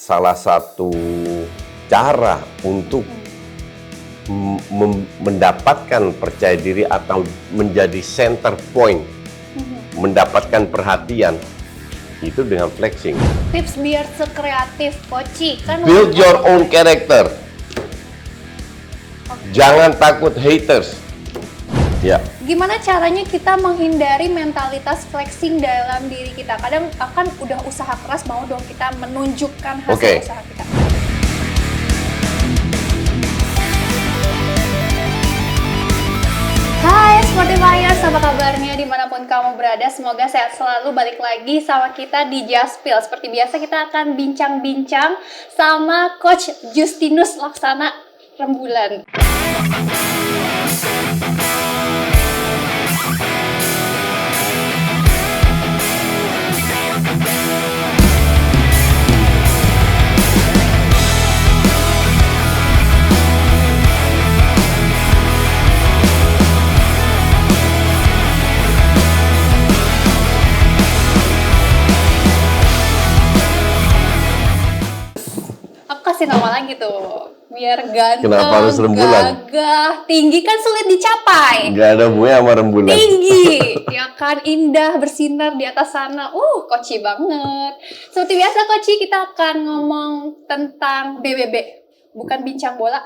salah satu cara untuk mendapatkan percaya diri atau menjadi center point, mendapatkan perhatian, itu dengan flexing. Tips biar sekreatif Koci kan. Build your own character. Jangan takut haters. Ya. Gimana caranya kita menghindari mentalitas flexing dalam diri kita? Kadang akan udah usaha keras, mau dong kita menunjukkan hasil usaha kita. Hai Spotifyers, apa kabarnya dimanapun kamu berada? Semoga sehat selalu. Balik lagi sama kita di Jaspil. Seperti biasa kita akan bincang-bincang sama Coach Justinus Laksana Rembulan. Kasih nama lagi tuh biar ganteng, kenapa harus rembulan? gagah, tinggi kan sulit dicapai. Gak ada hubungannya sama rembulan. Tinggi, ya kan, indah bersinar di atas sana. Koci banget. Seperti biasa Koci, kita akan ngomong tentang BBB, bukan bincang bola.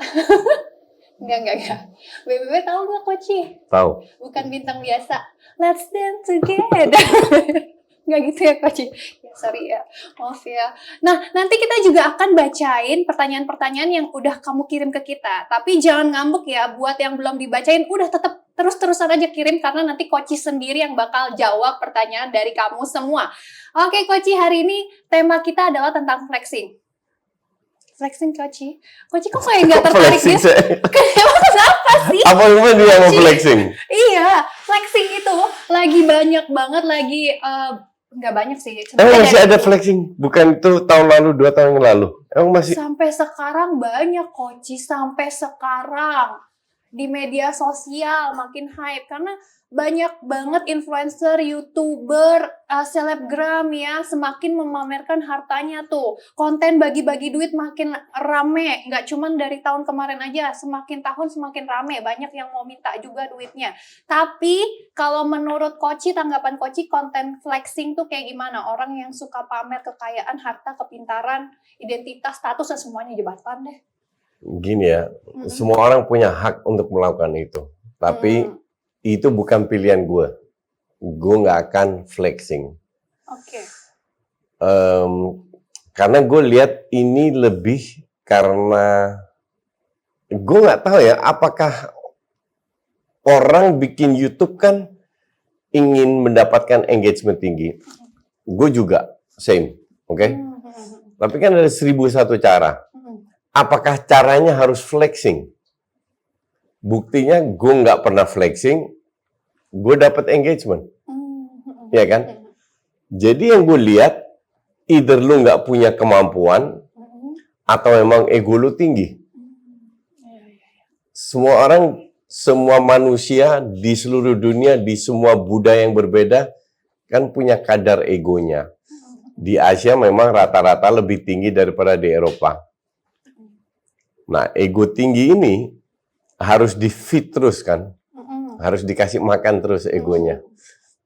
Enggak. BBB tahu nggak Koci? Tahu. Bukan bintang biasa. Let's dance together. Nggak gitu ya Koci? Ya sorry ya, maaf ya. Nah, nanti kita juga akan bacain pertanyaan-pertanyaan yang udah kamu kirim ke kita. Tapi jangan ngambek ya, buat yang belum dibacain, udah tetap terus-terusan aja kirim, karena nanti Koci sendiri yang bakal jawab pertanyaan dari kamu semua. Oke Koci, hari ini tema kita adalah tentang flexing. Flexing Koci? Koci kok kayak nggak tertarik ya? Emang kenapa sih? Apa yang dia mau flexing? Iya, flexing itu lagi banyak banget, lagi nggak banyak sih. Emang masih ada flexing? Bukan itu tahun lalu, 2 tahun yang lalu? Emang masih? Sampai sekarang banyak Koci, sampai sekarang. Di media sosial makin hype, karena banyak banget influencer, youtuber, selebgram ya, semakin memamerkan hartanya tuh. Konten bagi-bagi duit makin rame, nggak cuman dari tahun kemarin aja, semakin tahun semakin rame, banyak yang mau minta juga duitnya. Tapi kalau menurut Koci, tanggapan Koci, konten flexing tuh kayak gimana? Orang yang suka pamer kekayaan, harta, kepintaran, identitas, status, dan semuanya, jabatan deh. Gini ya, semua orang punya hak untuk melakukan itu. Tapi itu bukan pilihan gue. Gue nggak akan flexing. Oke. Karena gue lihat ini lebih karena gue nggak tahu ya, apakah orang bikin YouTube kan ingin mendapatkan engagement tinggi. Gue juga same, oke? Tapi kan ada 1001 cara. Apakah caranya harus flexing? Buktinya gue nggak pernah flexing, gue dapat engagement, ya kan? Jadi yang gue lihat, either lu nggak punya kemampuan atau emang ego lu tinggi. Semua orang, semua manusia di seluruh dunia, di semua budaya yang berbeda, kan punya kadar egonya. Di Asia memang rata-rata lebih tinggi daripada di Eropa. Nah, ego tinggi ini harus di-feed terus kan, harus dikasih makan terus egonya,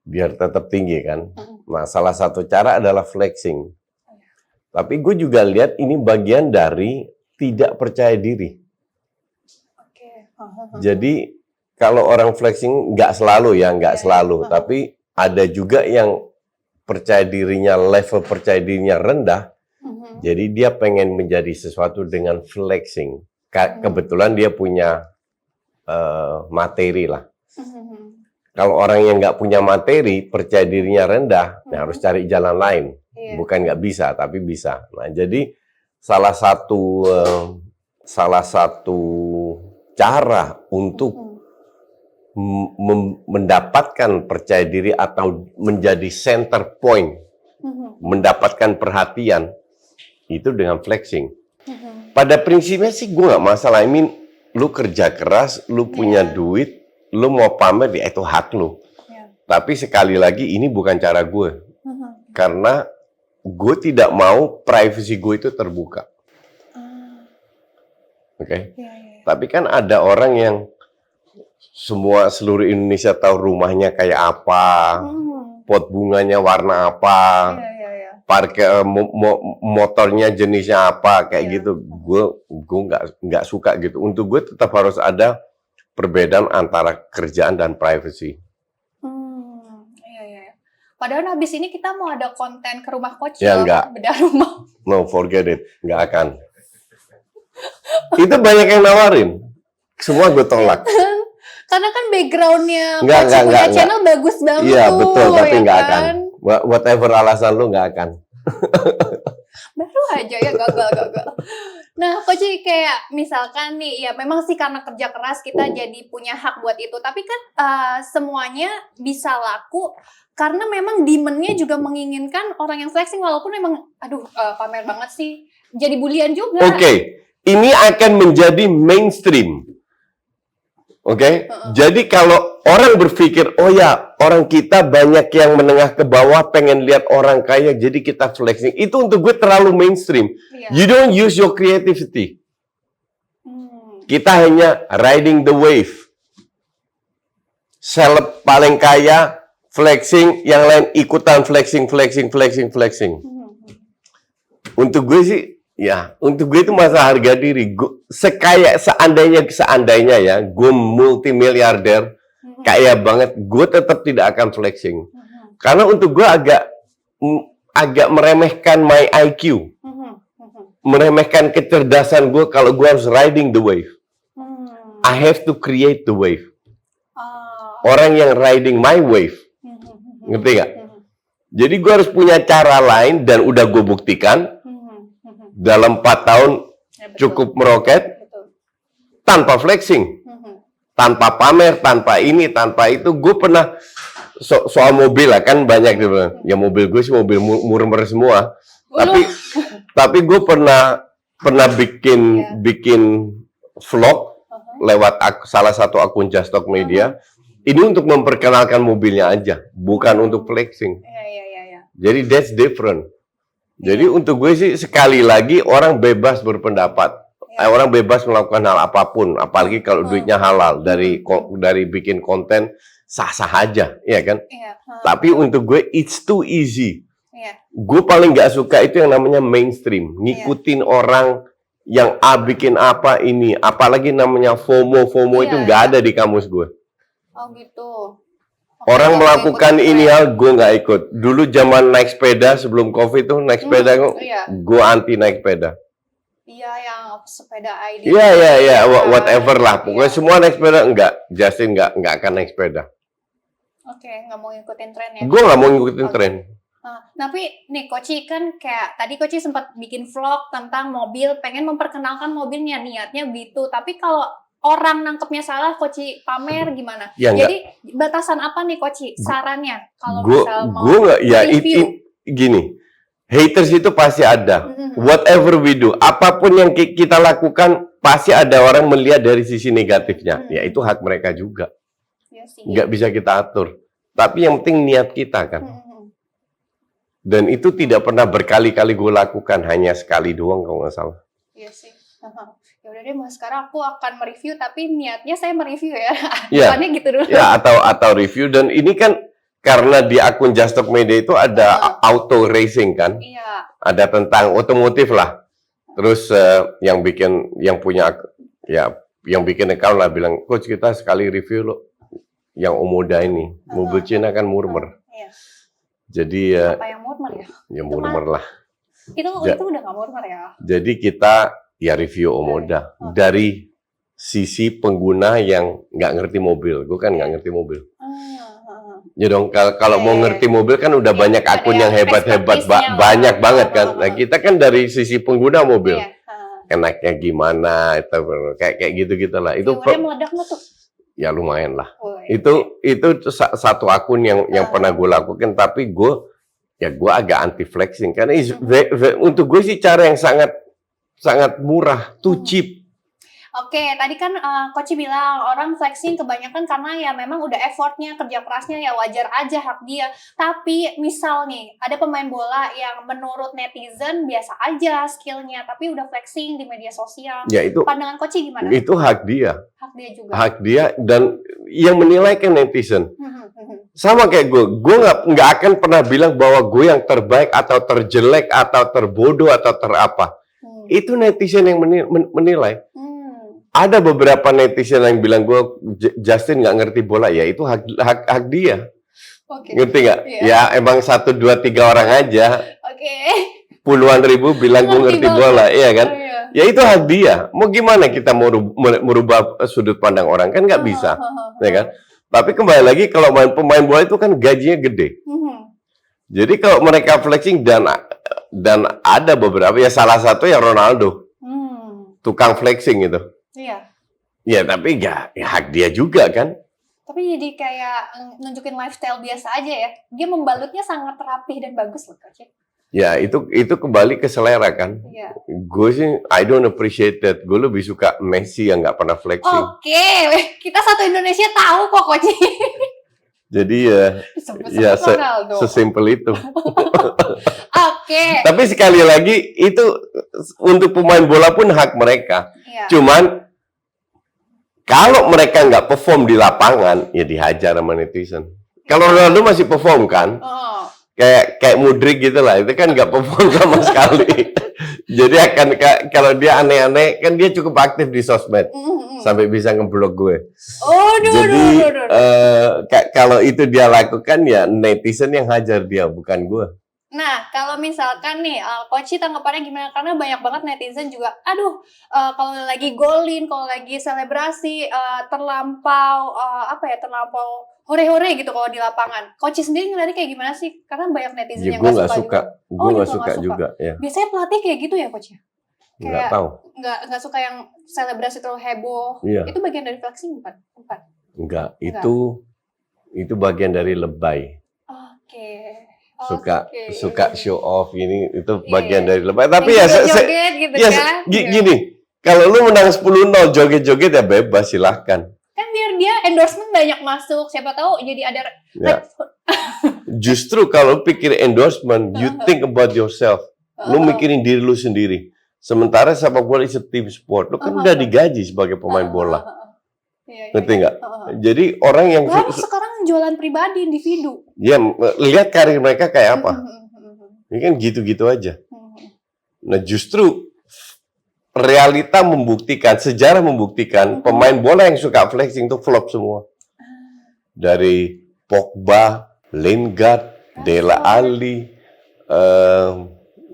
biar tetap tinggi kan. Nah, salah satu cara adalah flexing. Tapi gue juga lihat ini bagian dari tidak percaya diri. Jadi, kalau orang flexing nggak selalu ya, nggak selalu. Tapi ada juga yang percaya dirinya, level percaya dirinya rendah. Jadi dia pengen menjadi sesuatu dengan flexing. Kebetulan dia punya materi lah. Kalau orang yang nggak punya materi, percaya dirinya rendah, harus cari jalan lain. Bukan nggak bisa, tapi bisa. Nah, jadi salah satu cara untuk mendapatkan percaya diri atau menjadi center point, mendapatkan perhatian, itu dengan flexing. Pada prinsipnya sih gue nggak masalah. Lu kerja keras, lu punya duit, lu mau pamer, ya itu hak lu. Tapi sekali lagi ini bukan cara gue. Karena gue tidak mau privacy gue itu terbuka. Oke. Iya. Tapi kan ada orang yang seluruh Indonesia tahu rumahnya kayak apa, pot bunganya warna apa, parkir motornya jenisnya apa, kayak gitu. Gue nggak suka gitu. Untuk gue tetap harus ada perbedaan antara kerjaan dan privacy. Iya. Padahal habis ini kita mau ada konten ke rumah Coach Ya enggak. bedah rumah. No, forget it. Nggak akan. Itu banyak yang nawarin. Semua gue tolak. Karena kan backgroundnya Enggak, Coach punya channel bagus banget Iya, tuh. betul. Tapi ya nggak kan? akan. Whatever alasan lu, nggak akan. Baru aja ya gagal. Nah, Coach kayak misalkan nih, ya memang sih karena kerja keras kita jadi punya hak buat itu. Tapi kan semuanya bisa laku karena memang demand-nya juga menginginkan orang yang flexing walaupun memang, pamer banget sih. Jadi bulian juga. Oke. Ini akan menjadi mainstream. Oke? Jadi kalau orang berpikir, oh ya, orang kita banyak yang menengah ke bawah pengen lihat orang kaya, jadi kita flexing. Itu untuk gue terlalu mainstream. Iya. You don't use your creativity. Kita hanya riding the wave. Seleb paling kaya, flexing, yang lain ikutan flexing. Untuk gue sih, ya, untuk gue itu masalah harga diri. Seandainya ya, gue multimiliarder, kaya banget, gue tetap tidak akan flexing. Karena untuk gue agak meremehkan my IQ. Meremehkan kecerdasan gue kalau gue harus riding the wave. I have to create the wave. Orang yang riding my wave. Ngerti gak? Jadi gue harus punya cara lain dan udah gue buktikan. Dalam 4 tahun cukup meroket tanpa flexing, tanpa pamer, tanpa ini, tanpa itu. Gue pernah soal mobil lah kan banyak gitu. Ya mobil gue sih mobil murmer semua. Tapi gue pernah bikin vlog lewat salah satu akun Just Talk Media. Ini untuk memperkenalkan mobilnya aja, bukan untuk flexing. Jadi that's different. Jadi untuk gue sih sekali lagi orang bebas berpendapat, orang bebas melakukan hal apapun, apalagi kalau duitnya halal dari bikin konten sah-sah aja, ya kan? Tapi untuk gue it's too easy. Gue paling nggak suka itu yang namanya mainstream, ngikutin orang yang bikin apa ini, apalagi namanya FOMO itu nggak ada di kamus gue. Oh gitu. Orang melakukan ini hal, gue nggak ikut. Dulu zaman naik sepeda sebelum COVID tuh naik sepeda, gue anti naik sepeda. Iya, yang sepeda ID. Iya, whatever lah. Pokoknya semua naik sepeda, enggak. Justin nggak akan naik sepeda. Oke, nggak mau ngikutin tren ya? Gue nggak mau ngikutin tren. Tapi nih Coach kan kayak tadi Coach sempat bikin vlog tentang mobil, pengen memperkenalkan mobilnya, niatnya gitu. Tapi kalau orang nangkepnya salah, Coach pamer gimana? Ya, jadi batasan apa nih Coach sarannya kalau misal mau review? Gini, haters itu pasti ada. Whatever we do, apapun yang kita lakukan pasti ada orang melihat dari sisi negatifnya. Ya itu hak mereka juga. Ya sih. Nggak bisa kita atur. Tapi yang penting niat kita kan. Dan itu tidak pernah berkali-kali gue lakukan, hanya sekali doang kalau nggak salah. Iya sih. Ya udah deh Mas, sekarang aku akan mereview tapi niatnya saya mereview ya. Bukannya gitu dulu. Ya, atau review, dan ini kan karena di akun Just Talk Media itu ada auto racing kan? Iya. Ada tentang otomotif lah. Terus yang bikin account lah bilang, "Coach, kita sekali review lo yang Omoda ini, mobil Cina kan murmer." Iya. Jadi apa yang murmer ya? Ya murmer lah. Itu udah nggak murmer ya? Jadi kita ya review Omoda dari sisi pengguna yang nggak ngerti mobil. Gue kan nggak ngerti mobil. Ya dong, kalau mau ngerti mobil kan udah banyak akun yang hebat-hebat, banyak banget kan. Nah kita kan dari sisi pengguna mobil, enaknya gimana, itu kayak gitu-gitu lah. Itu meledak nggak tuh? Ya lumayan lah. Itu satu akun yang pernah gue lakukan, tapi gue agak anti flexing karena untuk gue sih cara yang sangat murah, too cheap. Oke, tadi kan Coach bilang orang flexing kebanyakan karena ya memang udah effortnya, kerja kerasnya ya wajar aja hak dia. Tapi misal nih, ada pemain bola yang menurut netizen biasa aja skillnya, tapi udah flexing di media sosial. Ya itu Pandangan Coach gimana? itu hak dia. Hak dia juga. Hak dia, dan yang menilai kan netizen. Sama kayak gue nggak akan pernah bilang bahwa gue yang terbaik atau terjelek atau terbodoh atau terapa. Itu netizen yang menilai. Ada beberapa netizen yang bilang gue Justin nggak ngerti bola, ya itu hak dia. Okay. Ngerti nggak? Yeah. Ya emang 1, 2, 3 orang aja. Okay. Puluhan ribu bilang gue ngerti bola, iya kan? Ya itu hak dia. Mau gimana kita mau merubah sudut pandang orang, kan nggak bisa, ya kan? Tapi kembali lagi, kalau pemain bola itu kan gajinya gede. Jadi kalau mereka flexing dan ada beberapa, ya salah satu ya Ronaldo, tukang flexing itu. Iya. Ya tapi ya hak dia juga kan. Tapi jadi kayak nunjukin lifestyle biasa aja ya. Dia membalutnya sangat rapih dan bagus loh Coach. Ya itu kembali ke selera kan. Iya. Gue sih I don't appreciate that. Gue lebih suka Messi yang nggak pernah flexing. Oke, kita satu Indonesia tahu kok Coach. Jadi ya sesimpel itu. Oke. Tapi sekali lagi itu untuk pemain bola pun hak mereka. Iya. Cuman kalau mereka nggak perform di lapangan, ya dihajar sama netizen. Kalau Ronaldo masih perform kan, kayak Mudrik gitu lah, itu kan nggak perform sama sekali. Jadi kalau dia aneh-aneh, kan dia cukup aktif di sosmed, sampai bisa ngeblok gue. Jadi kalau itu dia lakukan, ya netizen yang hajar dia, bukan gue. Nah, kalau misalkan nih, Coach tanggapannya gimana? Karena banyak banget netizen juga, kalau lagi golin, kalau lagi selebrasi, terlampau hore-hore gitu kalau di lapangan. Coach sendiri ngeliatnya kayak gimana sih? Karena banyak netizen yang nggak suka. Gue nggak suka juga. Ya. Biasanya pelatih kayak gitu ya, Coach? Nggak tahu. Nggak suka yang selebrasi terlalu heboh. Iya. Itu bagian dari flexing, bukan? Enggak. Itu bagian dari lebay. Oke. Suka show off ini, itu bagian dari lebay. Tapi ya gini, kalau lu menang 10-0 joget-joget ya bebas, silahkan. Kan biar dia endorsement banyak masuk, siapa tahu jadi ada. Ya. Justru kalau pikir endorsement, you think about yourself. Lu mikirin diri lu sendiri. Sementara sepak bola is a team sport. Lu kan udah digaji sebagai pemain bola. Ngerti nggak? Jadi orang yang sekarang jualan pribadi, individu. Ya, lihat karir mereka kayak apa. Ini kan gitu-gitu aja. Nah, justru realita membuktikan, sejarah membuktikan, pemain bola yang suka flexing itu flop semua. Dari Pogba, Lingard, Dele Alli,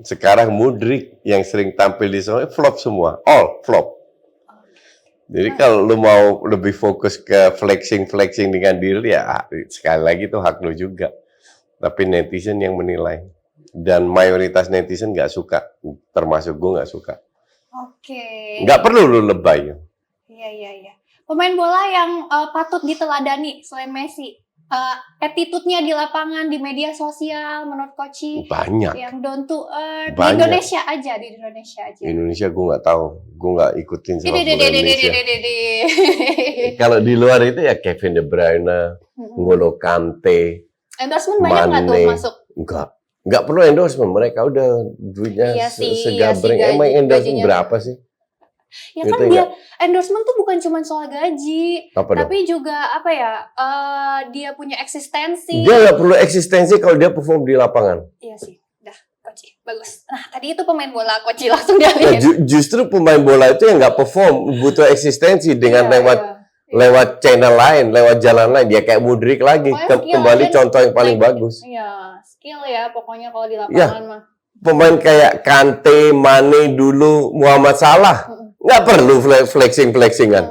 sekarang Mudrik yang sering tampil di sana, flop semua. All flop. Jadi kalau lu mau lebih fokus ke flexing dengan diri, ya sekali lagi itu hak lu juga. Tapi netizen yang menilai. Dan mayoritas netizen nggak suka. Termasuk gue nggak suka. Oke. Nggak perlu lu lebay. Iya. Pemain bola yang patut diteladani selain Messi. Attitude-nya di lapangan, di media sosial, menurut Coach banyak. Yang down to earth. Banyak. Di Indonesia aja. Indonesia gue nggak tahu, gue nggak ikutin sepak bola Indonesia. Kalau di luar itu ya Kevin De Bruyne, N'Golo Kante, endorsement banyak nggak tuh masuk? Nggak perlu endorsement, mereka udah duitnya segabreng. Emang endorsement berapa sih? Ya kan dia endorsement tuh bukan cuma soal gaji, tapi juga dia punya eksistensi. Dia nggak perlu eksistensi kalau dia perform di lapangan. Iya sih, dah Coach, bagus. Nah tadi itu pemain bola Coach langsung dia lihat. Justru pemain bola itu yang nggak perform butuh eksistensi dengan lewat channel lain, lewat jalan lain. Dia kayak Mudrik lagi, kembali contoh yang paling bagus. Iya, skill ya pokoknya kalau di lapangan mah. Pemain kayak Kante, Mane dulu, Muhammad Salah. Nggak perlu flexing-flexingan.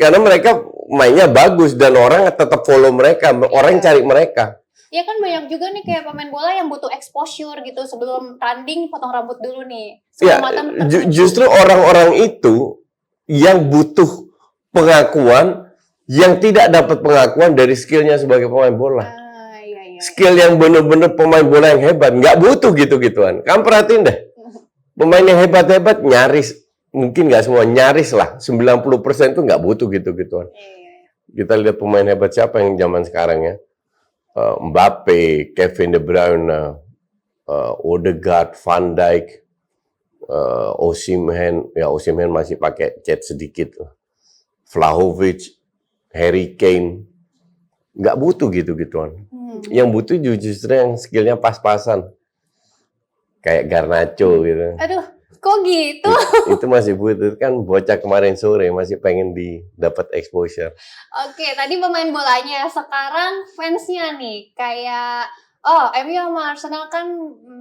Karena mereka mainnya bagus dan orang tetap follow mereka, orang cari mereka. Ya kan banyak juga nih kayak pemain bola yang butuh exposure gitu sebelum tanding potong rambut dulu nih. Ya, justru orang-orang itu yang butuh pengakuan, yang tidak dapat pengakuan dari skillnya sebagai pemain bola. Skill yang benar-benar pemain bola yang hebat, nggak butuh gitu-gituan. Kamu perhatiin deh, pemain yang hebat-hebat nyaris mungkin nggak semua, nyaris lah 90% tuh nggak butuh gitu-gituan. Kita lihat pemain hebat siapa yang zaman sekarang ya. Mbappe, Kevin De Bruyne, Odegaard, Van Dijk, Osimhen, ya Osimhen masih pakai cat sedikit. Vlahovic, Harry Kane, nggak butuh gitu-gituan. Yang butuh justru yang skillnya pas-pasan. Kayak Garnacho gitu. Aduh, kok gitu? Itu masih butuh, kan bocah kemarin sore masih pengen dapat exposure. Oke, tadi pemain bolanya, sekarang fansnya nih kayak MU sama Arsenal kan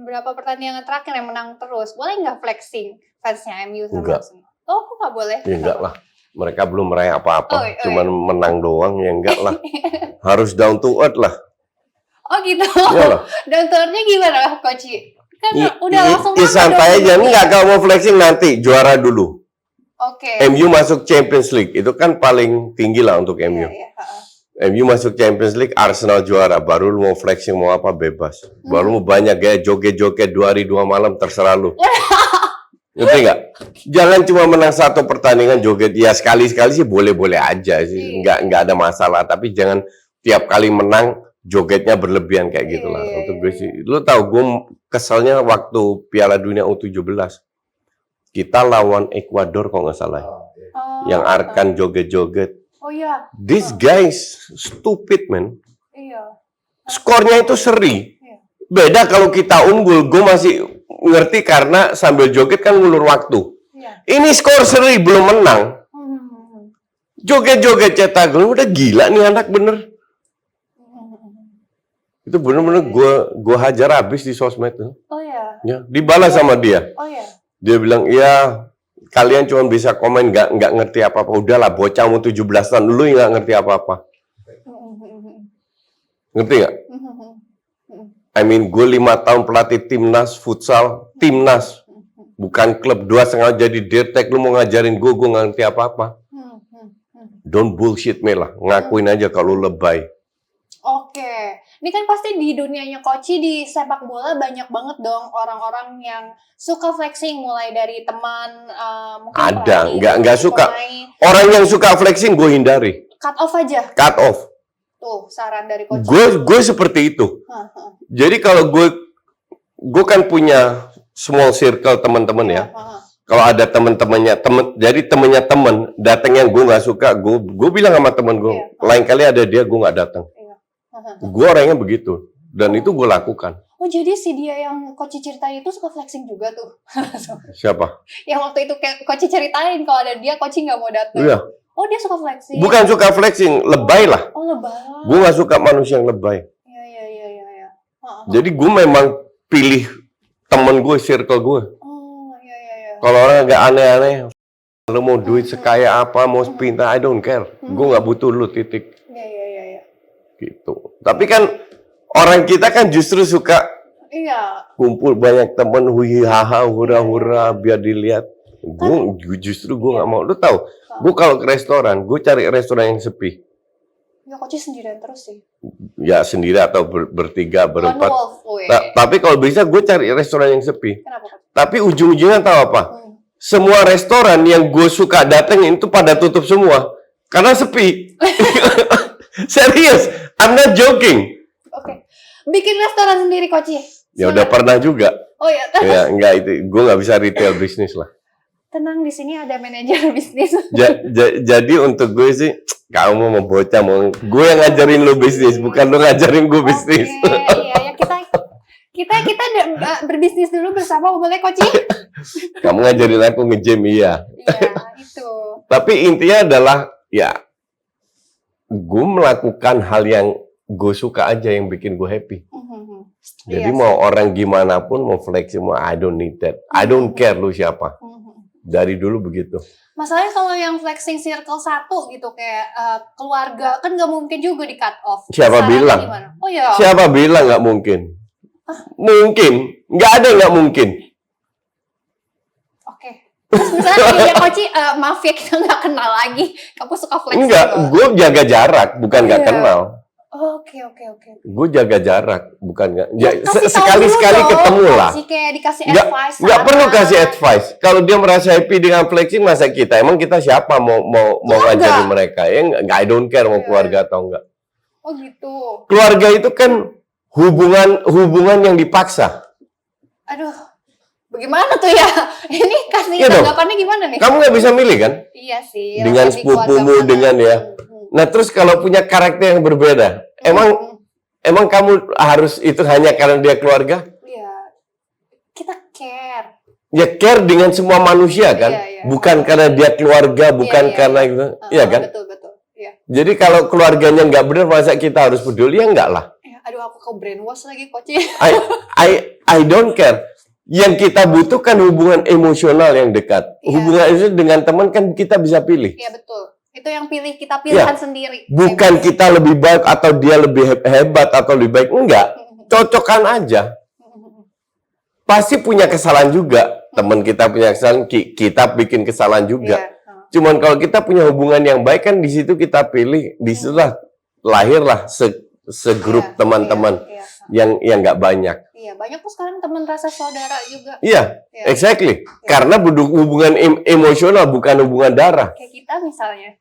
berapa pertandingan terakhir yang menang terus. Boleh nggak flexing fansnya MU sama Enggak. Arsenal? Oh, kok nggak boleh? Ya enggak lah. Mereka belum meraih apa-apa, cuman iya. menang doang, ya enggak lah. Harus down to earth lah. Oh gitu. Iyalah. Dan turnya gimana, Coach? Kan udah langsung santai aja, enggak kalau mau flexing nanti juara dulu. Oke. MU masuk Champions League, itu kan paling tinggi lah untuk MU. Iya. MU masuk Champions League, Arsenal juara, baru lu mau flexing mau apa bebas. Baru mau banyak gaya joget-joget 2 hari 2 malam terserah lu. Ngerti nggak? Jangan cuma menang satu pertandingan joget. Ya sekali-sekali sih boleh-boleh aja sih, nggak ada masalah. Tapi jangan tiap kali menang jogetnya berlebihan kayak gitulah. Untuk gue sih, lu tahu gue keselnya waktu Piala Dunia U17 kita lawan Ekuador kalau nggak salah, yang Arkan joget-joget. Oh iya. These guys stupid man. Iya. Skornya itu seri. Beda kalau kita unggul, gue masih ngerti karena sambil joget kan ngulur waktu. Iya. Ini skor seri belum menang. Joget-joget cetak gol, udah gila nih anak bener. Itu bener-bener gue hajar habis di sosmed tuh. Oh iya. Ya, dibalas sama dia. Oh iya. Dia bilang, iya kalian cuma bisa komen nggak ngerti apa-apa. Udahlah bocah mau 17 tahun, lu nggak ngerti apa-apa. Ngerti nggak? I mean, gue 5 tahun pelatih timnas futsal, timnas. Bukan klub, 2,5 jadi dirtek, lu mau ngajarin gue nggak ngerti apa-apa. Don't bullshit me lah, ngakuin aja kalau lebay. Oke, ini kan pasti di dunianya Coach di sepak bola banyak banget dong orang-orang yang suka flexing, mulai dari teman, mungkin Ada, pelatih, nggak suka. pemain. Orang yang suka flexing gue hindari. Cut off aja. Cut off. Tuh saran dari Coach. Gue seperti itu. Jadi kalau gue kan punya small circle teman-teman ya. Kalau ada teman-temannya jadi temennya temen datang yang gue nggak suka, gue bilang sama temen gue, lain kali ada dia gue nggak datang. Gue orangnya begitu, dan itu gue lakukan. Oh jadi si dia yang Coach ceritain itu suka flexing juga tuh? Siapa? Yang waktu itu Coach ceritain kalau ada dia Coach nggak mau datang. Iya. Oh dia suka flexing? Bukan suka flexing, lebay lah. Oh lebay. Gue nggak suka manusia yang lebay. Iya. Jadi gue memang pilih temen gue, circle gue. Oh iya. Kalau orang agak aneh-aneh, lu mau duit sekaya apa, mau sepintar, I don't care. Gue nggak butuh lu, titik. Iya. Gitu. Tapi kan orang kita kan justru suka kumpul banyak temen, haha, hura-hura, biar dilihat. Gue justru gue nggak mau. Lu tahu, gue kalau ke restoran, gue cari restoran yang sepi. Ya Coach sendirian terus sih. Ya sendiri atau bertiga, berempat. Wolf, Tapi kalau bisa gue cari restoran yang sepi. Kenapa? Tapi ujung-ujungnya tahu apa? Semua restoran yang gue suka datengin itu pada tutup semua karena sepi. Serius, I'm not joking. Oke. Bikin restoran sendiri Coach. Ya udah pernah juga. Oh ya. Ya enggak, itu gue nggak bisa retail bisnis lah. Tenang, di sini ada manajer bisnis. Jadi untuk gue sih, kamu mau bocah mau gue yang ngajarin lu bisnis, bukan lu ngajarin gue bisnis. Iya, kita berbisnis dulu bersama, boleh Coach? Kamu ngajarin aku nge-gym, iya. Iya, itu. Tapi intinya adalah ya gue melakukan hal yang gue suka aja, yang bikin gue happy. Jadi mau orang gimana pun, mau flexing, mau I don't need that. I don't care lu siapa. Dari dulu begitu. Masalahnya kalau yang flexing circle 1 gitu, kayak keluarga, kan nggak mungkin juga di cut off. Siapa bilang? Oh ya. Siapa bilang nggak mungkin? Mungkin. Nggak ada nggak mungkin. Oke. Terus misalnya Coach, maaf ya kita nggak kenal lagi. Kamu suka flexing? Enggak, gue jaga jarak, bukan nggak kenal. Oke. Gue jaga jarak, bukan nggak. Kasih tahu Sekali-sekali dulu dong, ketemu lah. Kayak dikasih Nggak, advice. nggak saran. perlu kasih advice. Kalau dia merasa happy dengan flexing, masa kita? Emang kita siapa mau ngajarin mereka? Ya nggak, I don't care mau keluarga atau enggak. Oh gitu. Keluarga itu kan hubungan yang dipaksa. Aduh, bagaimana tuh ya? Ini kasih Iya dong. tanggapannya gimana nih? Kamu nggak bisa milih kan? Iya sih. Dengan lebih keluarga sepupumu, mana. dengan ya. Nah terus kalau punya karakter yang berbeda, emang kamu harus itu hanya karena dia keluarga? Iya. Kita care. Ya care dengan semua manusia kan, Iya. bukan karena dia keluarga, bukan karena gitu, iya kan? Betul. Iya. Jadi kalau keluarganya nggak benar, masa kita harus peduli? Ya enggak lah. Ya, aduh aku ke brainwash lagi coach. I don't care. Yang kita butuhkan hubungan emosional yang dekat. Iya. Hubungan itu dengan teman kan kita bisa pilih. Iya betul. Itu yang kita pilihan sendiri. Bukan kita lebih baik atau dia lebih hebat atau lebih baik. Enggak. Cocokan aja. Pasti punya kesalahan juga. Teman kita punya kesalahan, kita bikin kesalahan juga. Iya. Cuman kalau kita punya hubungan yang baik kan di situ kita pilih, disitulah lahirlah segrup teman-teman yang nggak banyak. Iya, banyak tuh sekarang teman rasa saudara juga. Iya, exactly. Karena hubungan emosional bukan hubungan darah. Kayak kita misalnya.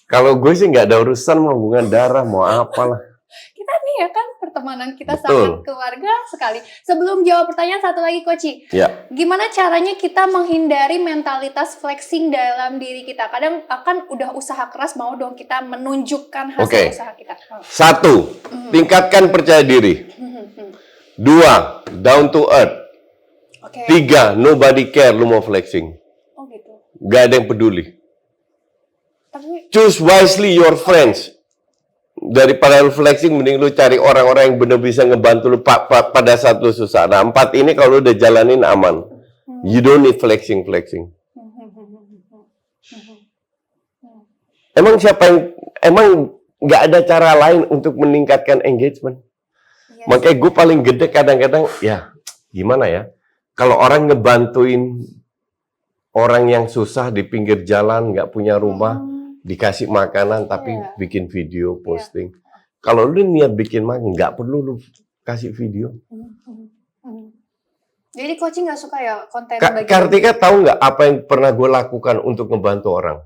Kalau gue sih nggak ada urusan mau hubungan darah, mau apalah. Kita nih ya kan pertemanan kita Betul. sangat keluarga sekali. Sebelum jawab pertanyaan satu lagi Koci. Ya. Gimana caranya kita menghindari mentalitas flexing dalam diri kita? Kadang akan udah usaha keras mau dong kita menunjukkan hasil usaha kita. 1, tingkatkan percaya diri. 2, down to earth. 3, nobody care lu mau flexing. Oh gitu. Gak ada yang peduli. Tapi Choose wisely your friends. Daripada lu flexing, mending lu cari orang-orang yang benar bisa ngebantu lu pada saat lu susah. Nah, 4 ini kalau lu udah jalanin aman. You don't need flexing. Emang nggak ada cara lain untuk meningkatkan engagement? Yes. Makanya gue paling gede kadang-kadang, ya gimana ya? Kalau orang ngebantuin orang yang susah di pinggir jalan, nggak punya rumah, dikasih makanan tapi bikin video posting. Kalau lu niat bikin makan, nggak perlu lu kasih video. Jadi coaching nggak suka ya konten Kartika tahu nggak apa yang pernah gue lakukan untuk ngebantu orang?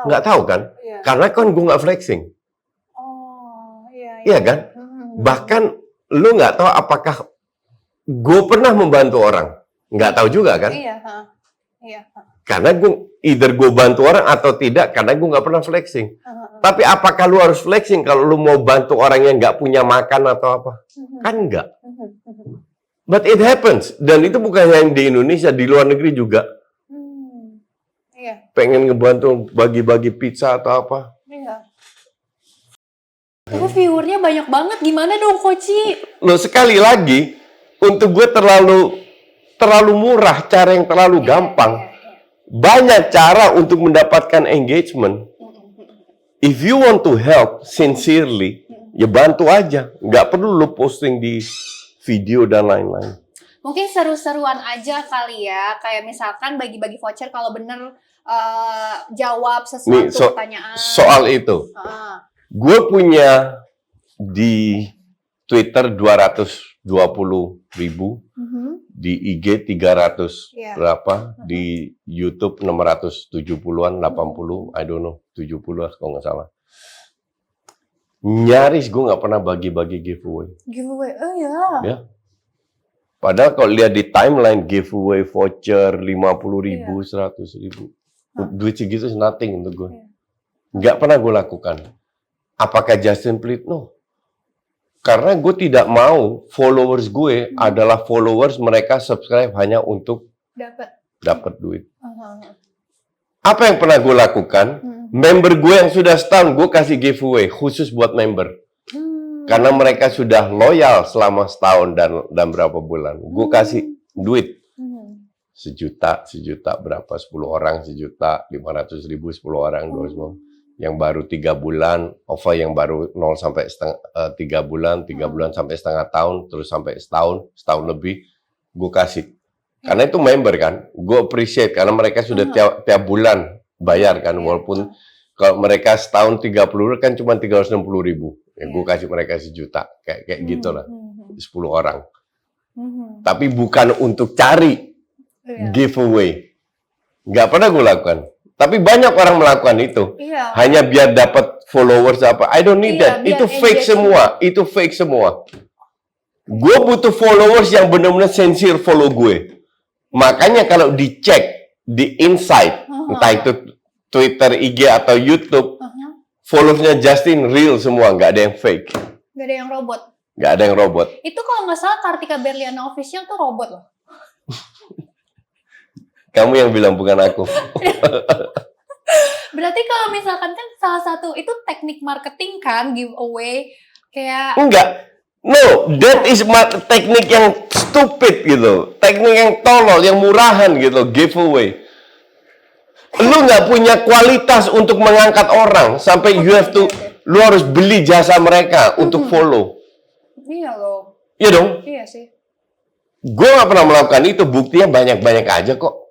Nggak tahu kan? Iya. Karena kan gue nggak flexing. Oh iya. Iya kan? Bahkan lu nggak tahu apakah gue pernah membantu orang. Nggak tahu juga kan? Iya. Karena either gue bantu orang atau tidak, karena gue nggak pernah flexing. Tapi apakah lu harus flexing kalau lu mau bantu orang yang nggak punya makan atau apa? Kan enggak. But it happens. Dan itu bukan hanya di Indonesia, di luar negeri juga. Iya. Pengen ngebantu bagi-bagi pizza atau apa. Iya. Tapi viewernya banyak banget, gimana dong Koci? Loh sekali lagi, untuk gue terlalu murah, cara yang terlalu gampang. Banyak cara untuk mendapatkan engagement. If you want to help sincerely, ya bantu aja. Nggak perlu lu posting di video dan lain-lain. Mungkin seru-seruan aja kali ya. Kayak misalkan bagi-bagi voucher kalau bener jawab sesuatu pertanyaan. Soal itu. Gue punya di Twitter 220.000. Di IG 300 berapa, di YouTube 670-an, 80, I don't know, 70 kalau nggak salah. Nyaris gue nggak pernah bagi-bagi giveaway. Giveaway, oh ya. Ya. Padahal kalau lihat di timeline giveaway voucher 50.000, 100.000, duit segitu is nothing untuk gue. Nggak pernah gue lakukan. Apakah Justin pelit? No. Karena gue tidak mau followers gue adalah followers mereka subscribe hanya untuk dapat duit. Apa yang pernah gue lakukan? Member gue yang sudah setahun gue kasih giveaway khusus buat member. Karena mereka sudah loyal selama setahun dan berapa bulan. Gue kasih duit. 1 juta berapa? 10 orang 1 juta, 500.000 10 orang 200. Yang baru 3 bulan, OVA yang baru 0 sampai 3 bulan, 3 bulan sampai setengah tahun, terus sampai setahun lebih, gue kasih. Karena itu member kan, gue appreciate karena mereka sudah tiap bulan bayar kan, walaupun kalau mereka setahun 30 kan cuma 360.000, Ya, gue kasih mereka 1 juta, kayak gitu lah, 10 orang. Tapi bukan untuk cari giveaway. Nggak pernah gue lakukan. Tapi banyak orang melakukan itu. Hanya biar dapat followers apa. I don't need that. Itu fake semua. Itu fake semua. Gue butuh followers yang benar-benar sincere follow gue. Makanya kalau dicek di insight, entah itu Twitter, IG atau YouTube, followersnya Justin real semua, nggak ada yang fake. Nggak ada yang robot. Nggak ada yang robot. Itu kalau nggak salah Kartika Berliana official tuh robot loh. Kamu yang bilang, bukan aku. Berarti kalau misalkan kan salah satu itu teknik marketing kan, giveaway kayak. Enggak. No, that is teknik yang stupid gitu. Teknik yang tolol, yang murahan gitu, giveaway. Lu nggak punya kualitas untuk mengangkat orang sampai lu harus beli jasa mereka untuk follow. Iya loh. Iya dong. Iya sih. Gue nggak pernah melakukan itu, buktinya banyak-banyak aja kok.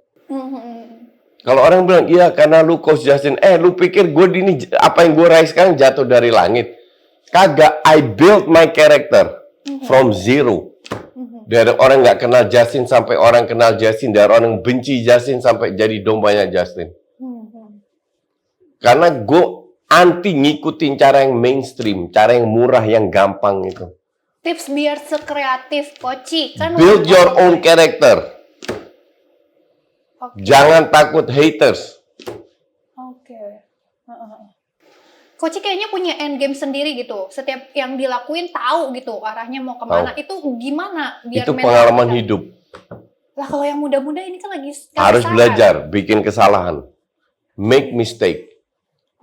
Kalau orang bilang, iya karena lu Coach Justin, lu pikir gue ini apa yang gue raih sekarang jatuh dari langit? Kagak, I build my character from zero. Dari orang nggak kenal Justin sampai orang kenal Justin, dari orang benci Justin sampai jadi dombanya Justin. Karena gue anti ngikutin cara yang mainstream, cara yang murah, yang gampang itu. Tips biar sekreatif, Koci. Kan build your own character. Jangan takut haters. Koci kayaknya punya end game sendiri gitu. Setiap yang dilakuin tahu gitu arahnya mau kemana. Itu gimana? Biar itu pengalaman hidup. Lah kalau yang muda-muda ini kan lagi harus belajar, bikin kesalahan, make mistake.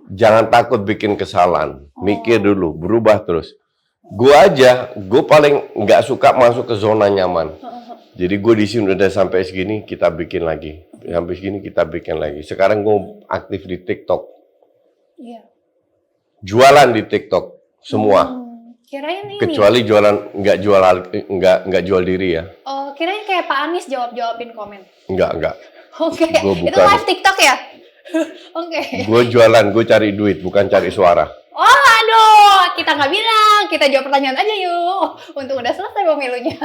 Jangan takut bikin kesalahan. Mikir dulu, berubah terus. Gue paling nggak suka masuk ke zona nyaman. Jadi gue di sini udah sampai segini, kita bikin lagi. Sampai segini kita bikin lagi. Sekarang gue aktif di TikTok. Iya. Jualan di TikTok semua. Kirain ini. Kecuali jualan nggak jual diri ya. Oh, kirain kayak Pak Anies jawabin komen. Enggak. Oke. Itu live TikTok ya? Oke. Gue jualan, gue cari duit, bukan cari suara. Oh, aduh, kita nggak bilang, kita jawab pertanyaan aja yuk. Untung udah selesai pemilunya.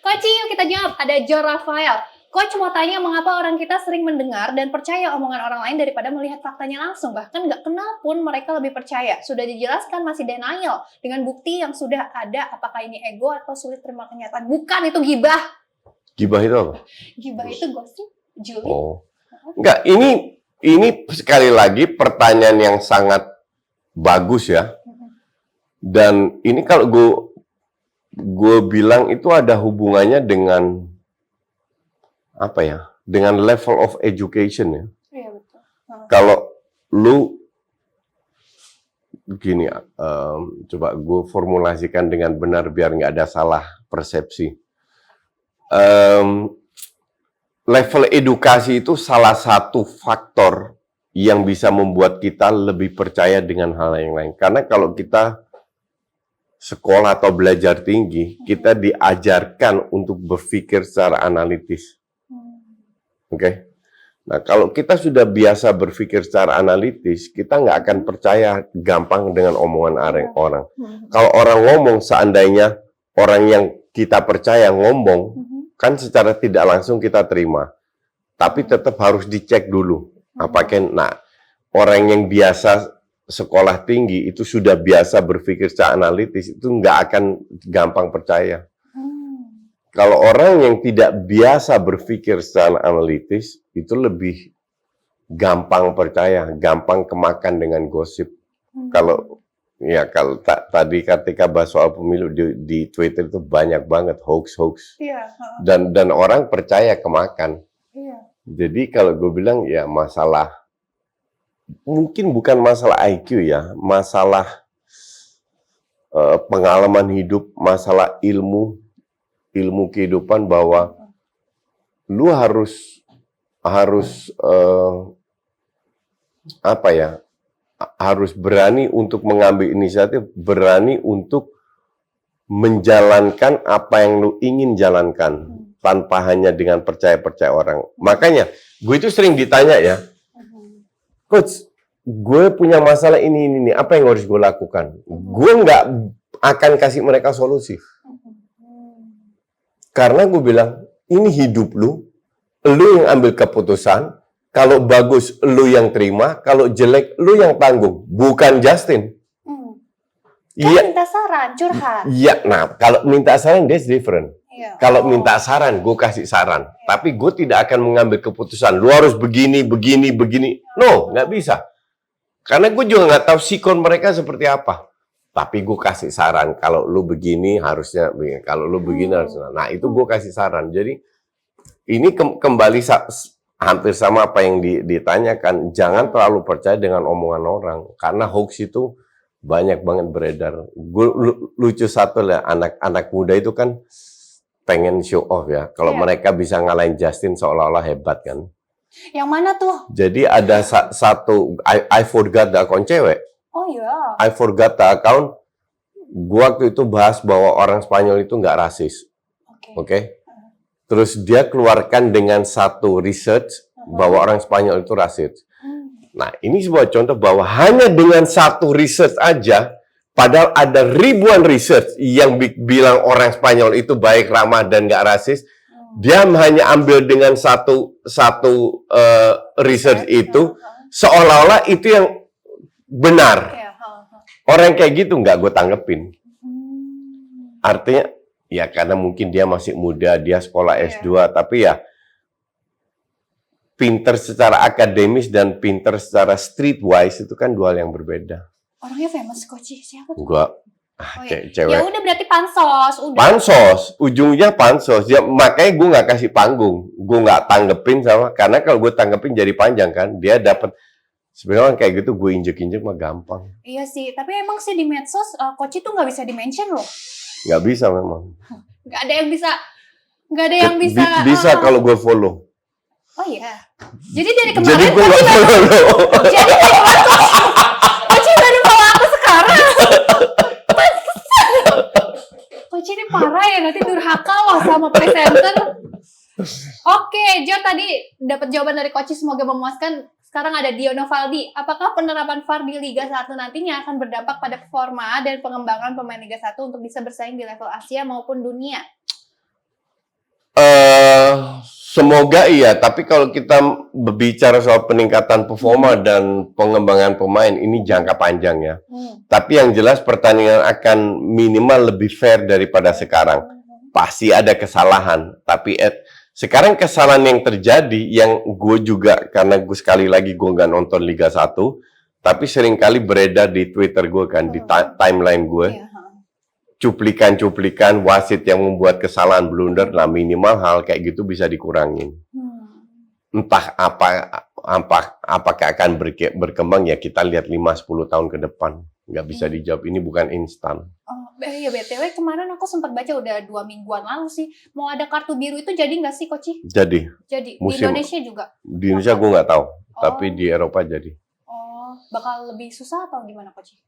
Coach, yuk kita jawab. Ada Jo Rafael. Coach mau tanya mengapa orang kita sering mendengar dan percaya omongan orang lain daripada melihat faktanya langsung. Bahkan nggak kenal pun mereka lebih percaya. Sudah dijelaskan masih denial dengan bukti yang sudah ada. Apakah ini ego atau sulit terima kenyataan? Bukan, itu gibah. Gibah itu apa? Gibah itu gosip, julid. Oh. Enggak, ini sekali lagi pertanyaan yang sangat bagus ya. Dan ini kalau gue bilang itu ada hubungannya dengan apa ya? Dengan level of education ya. Iya betul. Kalau lu gini, coba gue formulasikan dengan benar biar nggak ada salah persepsi. Level edukasi itu salah satu faktor yang bisa membuat kita lebih percaya dengan hal yang lain. Karena kalau kita sekolah atau belajar tinggi, kita diajarkan untuk berpikir secara analitis. Oke? Nah, kalau kita sudah biasa berpikir secara analitis, kita nggak akan percaya gampang dengan omongan orang. Kalau orang ngomong, seandainya orang yang kita percaya ngomong, kan secara tidak langsung kita terima. Tapi tetap harus dicek dulu. Apakah, orang yang biasa sekolah tinggi itu sudah biasa berpikir secara analitis, itu nggak akan gampang percaya. Kalau orang yang tidak biasa berpikir secara analitis, itu lebih gampang percaya, gampang kemakan dengan gosip. Kalau tadi ketika bahas soal pemilu di Twitter itu banyak banget hoax. Iya. Dan orang percaya kemakan. Iya. Jadi kalau gue bilang ya masalah, mungkin bukan masalah IQ ya, masalah pengalaman hidup, masalah ilmu kehidupan, bahwa lu harus harus berani untuk mengambil inisiatif, berani untuk menjalankan apa yang lu ingin jalankan tanpa hanya dengan percaya orang. Makanya gue itu sering ditanya ya, Coach, gue punya masalah ini, apa yang harus gue lakukan? Gue nggak akan kasih mereka solusi. Karena gue bilang, ini hidup lu yang ambil keputusan, kalau bagus lu yang terima, kalau jelek lu yang tanggung, bukan Justin. Kan minta saran, curhat. Iya, nah kalau minta saran that's different. Iya. Kalau minta saran, gue kasih saran. Tapi gue tidak akan mengambil keputusan. Lu harus begini. No, nggak bisa. Karena gue juga nggak tahu sikon mereka seperti apa. Tapi gue kasih saran. Kalau lu begini harusnya begini. Kalau lu begini harusnya. Nah itu gue kasih saran. Jadi ini kembali hampir sama apa yang ditanyakan. Jangan terlalu percaya dengan omongan orang. Karena hoax itu banyak banget beredar. Lucu satu lah, anak muda itu kan pengen show off ya. Kalau mereka bisa ngalahin Justin seolah-olah hebat kan. Yang mana tuh? Jadi ada satu, I forgot the account cewek. Oh iya. I forgot the account. Gua waktu itu bahas bahwa orang Spanyol itu nggak rasis. Oke. Terus dia keluarkan dengan satu research bahwa orang Spanyol itu rasis. Nah, ini sebuah contoh bahwa hanya dengan satu research aja, padahal ada ribuan research yang bilang orang Spanyol itu baik, ramah, dan nggak rasis, dia hanya ambil dengan satu research itu, seolah-olah itu yang benar. Orang kayak gitu nggak gue tanggepin. Artinya, ya karena mungkin dia masih muda, dia sekolah S2, tapi ya, pinter secara akademis dan pinter secara streetwise itu kan dua hal yang berbeda. Orangnya famous Koci, siapa tuh? Gua cewek. Ya udah berarti pansos, udah. Pansos, ujungnya pansos. Ya makanya gue nggak kasih panggung, gue nggak tanggepin sama. Karena kalau gue tanggepin jadi panjang kan, dia dapat. Sebenarnya kayak gitu gue injek mah gampang. Iya sih, tapi emang sih di medsos Koci tuh nggak bisa di-mention loh. Nggak bisa memang. Nggak ada yang bisa. Bisa kalau gue follow. Oh iya. Jadi dari kemarin Jadi gue nggak follow lo. Jadi dari kemarin Koci baru follow aku sekarang. Koci ini parah ya, nanti durhaka loh sama presenter. Oke, Jo tadi dapat jawaban dari Koci, semoga memuaskan. Sekarang ada Diono Valdi. Apakah penerapan VAR di Liga 1 nantinya akan berdampak pada performa dan pengembangan pemain Liga 1 untuk bisa bersaing di level Asia maupun dunia? Semoga iya, tapi kalau kita berbicara soal peningkatan performa dan pengembangan pemain, ini jangka panjang ya. Tapi yang jelas pertandingan akan minimal lebih fair daripada sekarang. Pasti ada kesalahan, tapi sekarang kesalahan yang terjadi, yang gue juga, karena gue sekali lagi gue nggak nonton Liga 1, tapi seringkali beredar di Twitter gue kan, di timeline gue. Cuplikan-cuplikan wasit yang membuat kesalahan blunder, nah minimal hal kayak gitu bisa dikurangin. Entah apakah akan berkembang ya, kita lihat 5-10 tahun ke depan. Nggak bisa dijawab, ini bukan instan. Ya BTW kemarin aku sempat baca udah 2 mingguan lalu sih, mau ada kartu biru itu jadi nggak sih Koci? Jadi di Indonesia juga? Di Indonesia gue nggak tahu, tapi di Eropa jadi. Bakal lebih susah atau gimana Koci?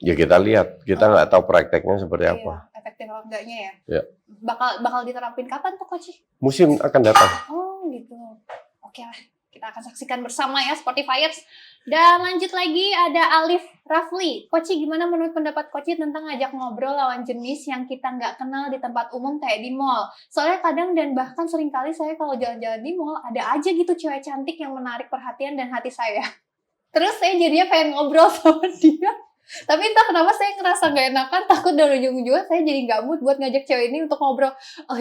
Ya kita lihat, kita nggak tahu prakteknya seperti apa. Efektif atau enggaknya ya? Ya. Bakal diterapin kapan tuh Koci? Musim akan datang. Oh gitu. Oke lah, kita akan saksikan bersama ya Sportifiers. Dan lanjut lagi ada Alif Rafli. Koci, gimana menurut pendapat Koci tentang ngajak ngobrol lawan jenis yang kita nggak kenal di tempat umum kayak di mall? Soalnya kadang dan bahkan seringkali saya kalau jalan-jalan di mall ada aja gitu cewek cantik yang menarik perhatian dan hati saya. Terus saya jadinya pengen ngobrol sama dia. Tapi entah kenapa saya ngerasa gak enakan, takut dari ujung-ujungnya saya jadi gak mood buat ngajak cewek ini untuk ngobrol.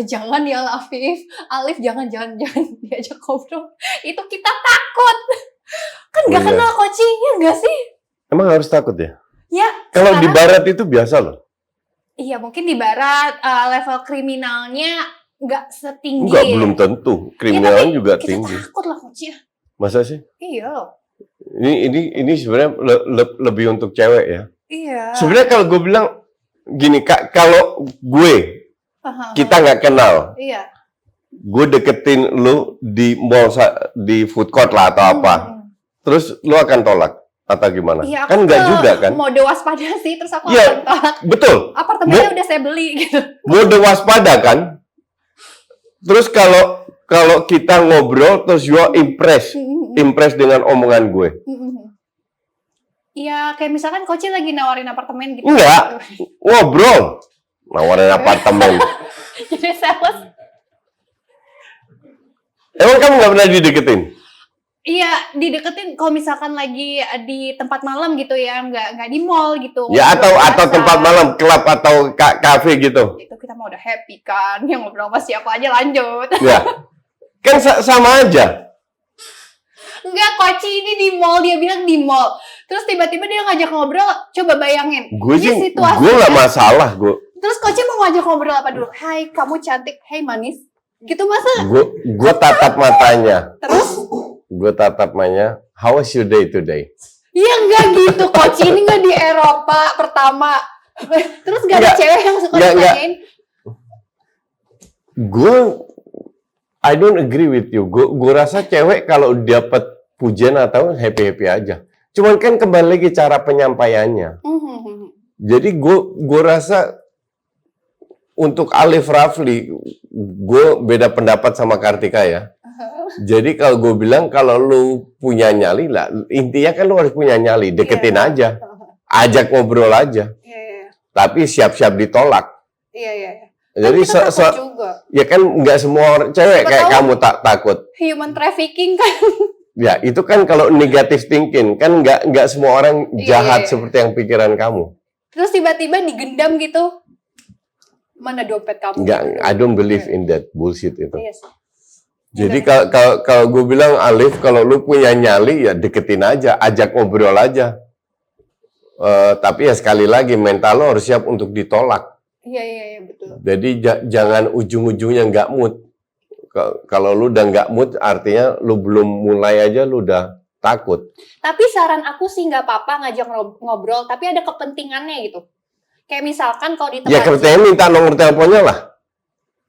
Jangan ya Alif, jangan diajak ngobrol. Itu kita takut. Kan gak kenal Koci, ya gak sih? Emang harus takut ya? Ya. Kalau di barat itu biasa loh. Iya, mungkin di barat level kriminalnya gak setinggi. Enggak, belum tentu. Kriminalnya juga kita tinggi. Kita takut lah Koci. Masa sih? Iya loh. Ini sebenarnya lebih untuk cewek ya. Iya. Sebenarnya kalau gue bilang gini, kalau gue kita nggak kenal, iya. Gue deketin lu di mall, di food court lah atau apa, terus lu akan tolak atau gimana? Iya, kan nggak juga kan? Mode waspada sih, terus aku akan tolak. Betul. Apartemennya udah saya beli gitu. Mode waspada kan? Terus kalau kita ngobrol terus you impress dengan omongan gue. Ya kayak misalkan Koci lagi nawarin apartemen gitu. Enggak, ngobrol. Nawarin apartemen. Jadi sales. Emang kamu nggak pernah dideketin? Iya, dideketin kalau misalkan lagi di tempat malam gitu ya, nggak di mall gitu. Ya atau Biasa. tempat malam, klub atau kafe gitu. Itu kita mau udah happy kan, yang ngobrol sama siapa aja lanjut. Ya, kan sama aja. Enggak, Koci ini di mall, dia bilang di mall. Terus tiba-tiba dia ngajak ngobrol, coba bayangin. Gue sih, Ini situasinya. gue nggak masalah gue. Terus Koci mau ngajak ngobrol apa dulu? Hai, kamu cantik. Hai, manis. Gitu masa? Gue tatap matanya. Terus? Gue tatap matanya. How was your day today? Iya enggak gitu, Koci ini enggak di Eropa pertama. Terus gak ada cewek yang suka ditanyain? Gue I don't agree with you. Gue rasa cewek kalau dapat pujian atau happy aja. Cuman kan kembali lagi cara penyampaiannya. Jadi gue rasa untuk Alif Rafli, gue beda pendapat sama Kartika ya. Jadi kalau gue bilang kalau lu punya nyali lah, intinya kan lu harus punya nyali, deketin aja, ajak ngobrol aja. Tapi siap-siap ditolak. Iya. Jadi juga. Ya kan nggak semua orang cewek kayak kamu takut. Human trafficking kan. Ya itu kan kalau negative thinking kan nggak semua orang jahat seperti yang pikiran kamu. Terus tiba-tiba digendam gitu. Mana dompet kamu? Nggak, I don't believe in that bullshit itu. Iya sih. Jadi kalau gue bilang Alif, kalau lu punya nyali ya deketin aja, ajak ngobrol aja. Tapi ya sekali lagi mental lo harus siap untuk ditolak. Iya betul. Jadi jangan ujung-ujungnya nggak mood. Kalau lu udah nggak mood, artinya lu belum mulai aja lu udah takut. Tapi saran aku sih nggak apa-apa ngajak ngobrol, tapi ada kepentingannya gitu. Kayak misalkan kalau di tempat. Ya kepentingan minta nomor teleponnya lah.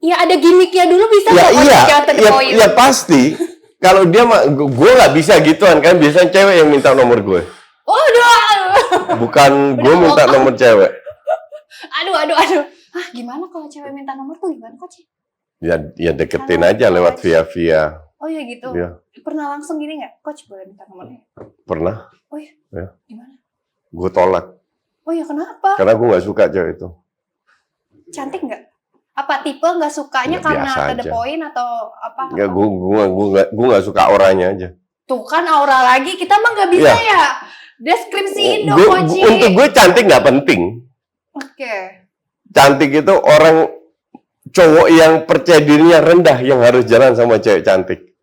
Ya ada gimmicknya dulu bisa ya pasti. Kalau dia mah, gue nggak bisa gituan kan. Biasanya cewek yang minta nomor gue. Bukan gue minta nomor cewek. Aduh. Gimana kalau cewek minta nomor tuh gimana Coach? Ya deketin aja lewat via. Oh ya gitu. Ya. Pernah langsung gini nggak? Coach boleh minta nomornya? Pernah. Oh ya. Gimana? Gue tolak. Oh ya kenapa? Karena gue nggak suka cewek itu. Cantik nggak? Apa tipe nggak sukanya ya, karena ada poin atau apa? Enggak, gue nggak suka auranya aja. Tuh kan aura lagi, kita mah nggak bisa ya. Deskripsiin dong, Coach. Untuk gue cantik nggak penting. Oke. Cantik itu orang cowok yang percaya dirinya rendah yang harus jalan sama cewek cantik.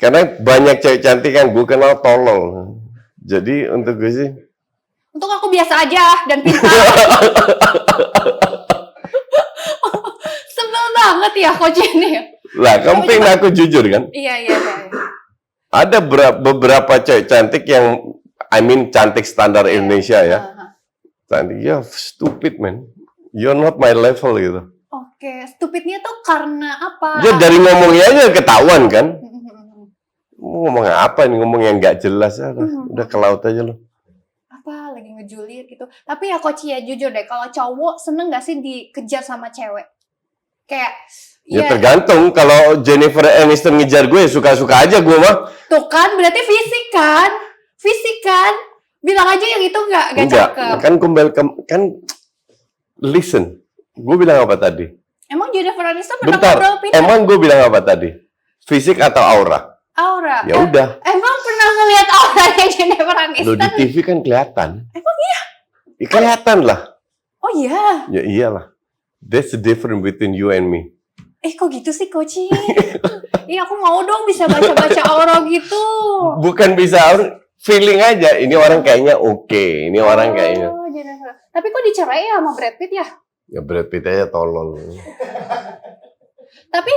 Karena banyak cewek cantik kan gue kenal tolol. Jadi untuk gue sih. Untuk aku biasa aja dan pintar. Sebel banget ya Coach ini. Lah, kamu pengen aku jujur kan? Iya. Ada beberapa cewek cantik yang, cantik standar Indonesia ya. Cantik, ya stupid man. You're not my level gitu. Oke, stupidnya tuh karena apa? Ya dari ngomongnya aja ketahuan kan. Ngomong apa nih, ngomong yang nggak jelas. Udah ke laut aja lo. Apa, lagi ngejulit gitu. Tapi ya Coach ya, jujur deh, kalau cowok seneng gak sih dikejar sama cewek? Kayak... Ya tergantung, kalau Jennifer Aniston ngejar gue, suka-suka aja gue mah. Tuh kan, berarti fisik kan? Bilang aja yang itu nggak cakep. Kan listen, gue bilang apa tadi? Emang Jennifer Aniston pernah Bentar, ngobrol pindah? emang gue bilang apa tadi? Fisik atau aura? Aura. Ya udah. Emang pernah ngelihat auranya Jennifer Aniston? Lo di TV kan kelihatan. Emang iya? Ya, kelihatan lah. Oh iya? Ya iyalah. That's the difference between you and me. Kok gitu sih, Coach? Iya, aku mau dong bisa baca-baca aura gitu. Bukan bisa aura, feeling aja. Ini orang kayaknya oke. Ini orang kayaknya. Jennifer. Tapi kok dicerai ya sama Brad Pitt ya? Ya Brad Pitt aja tolol. Tapi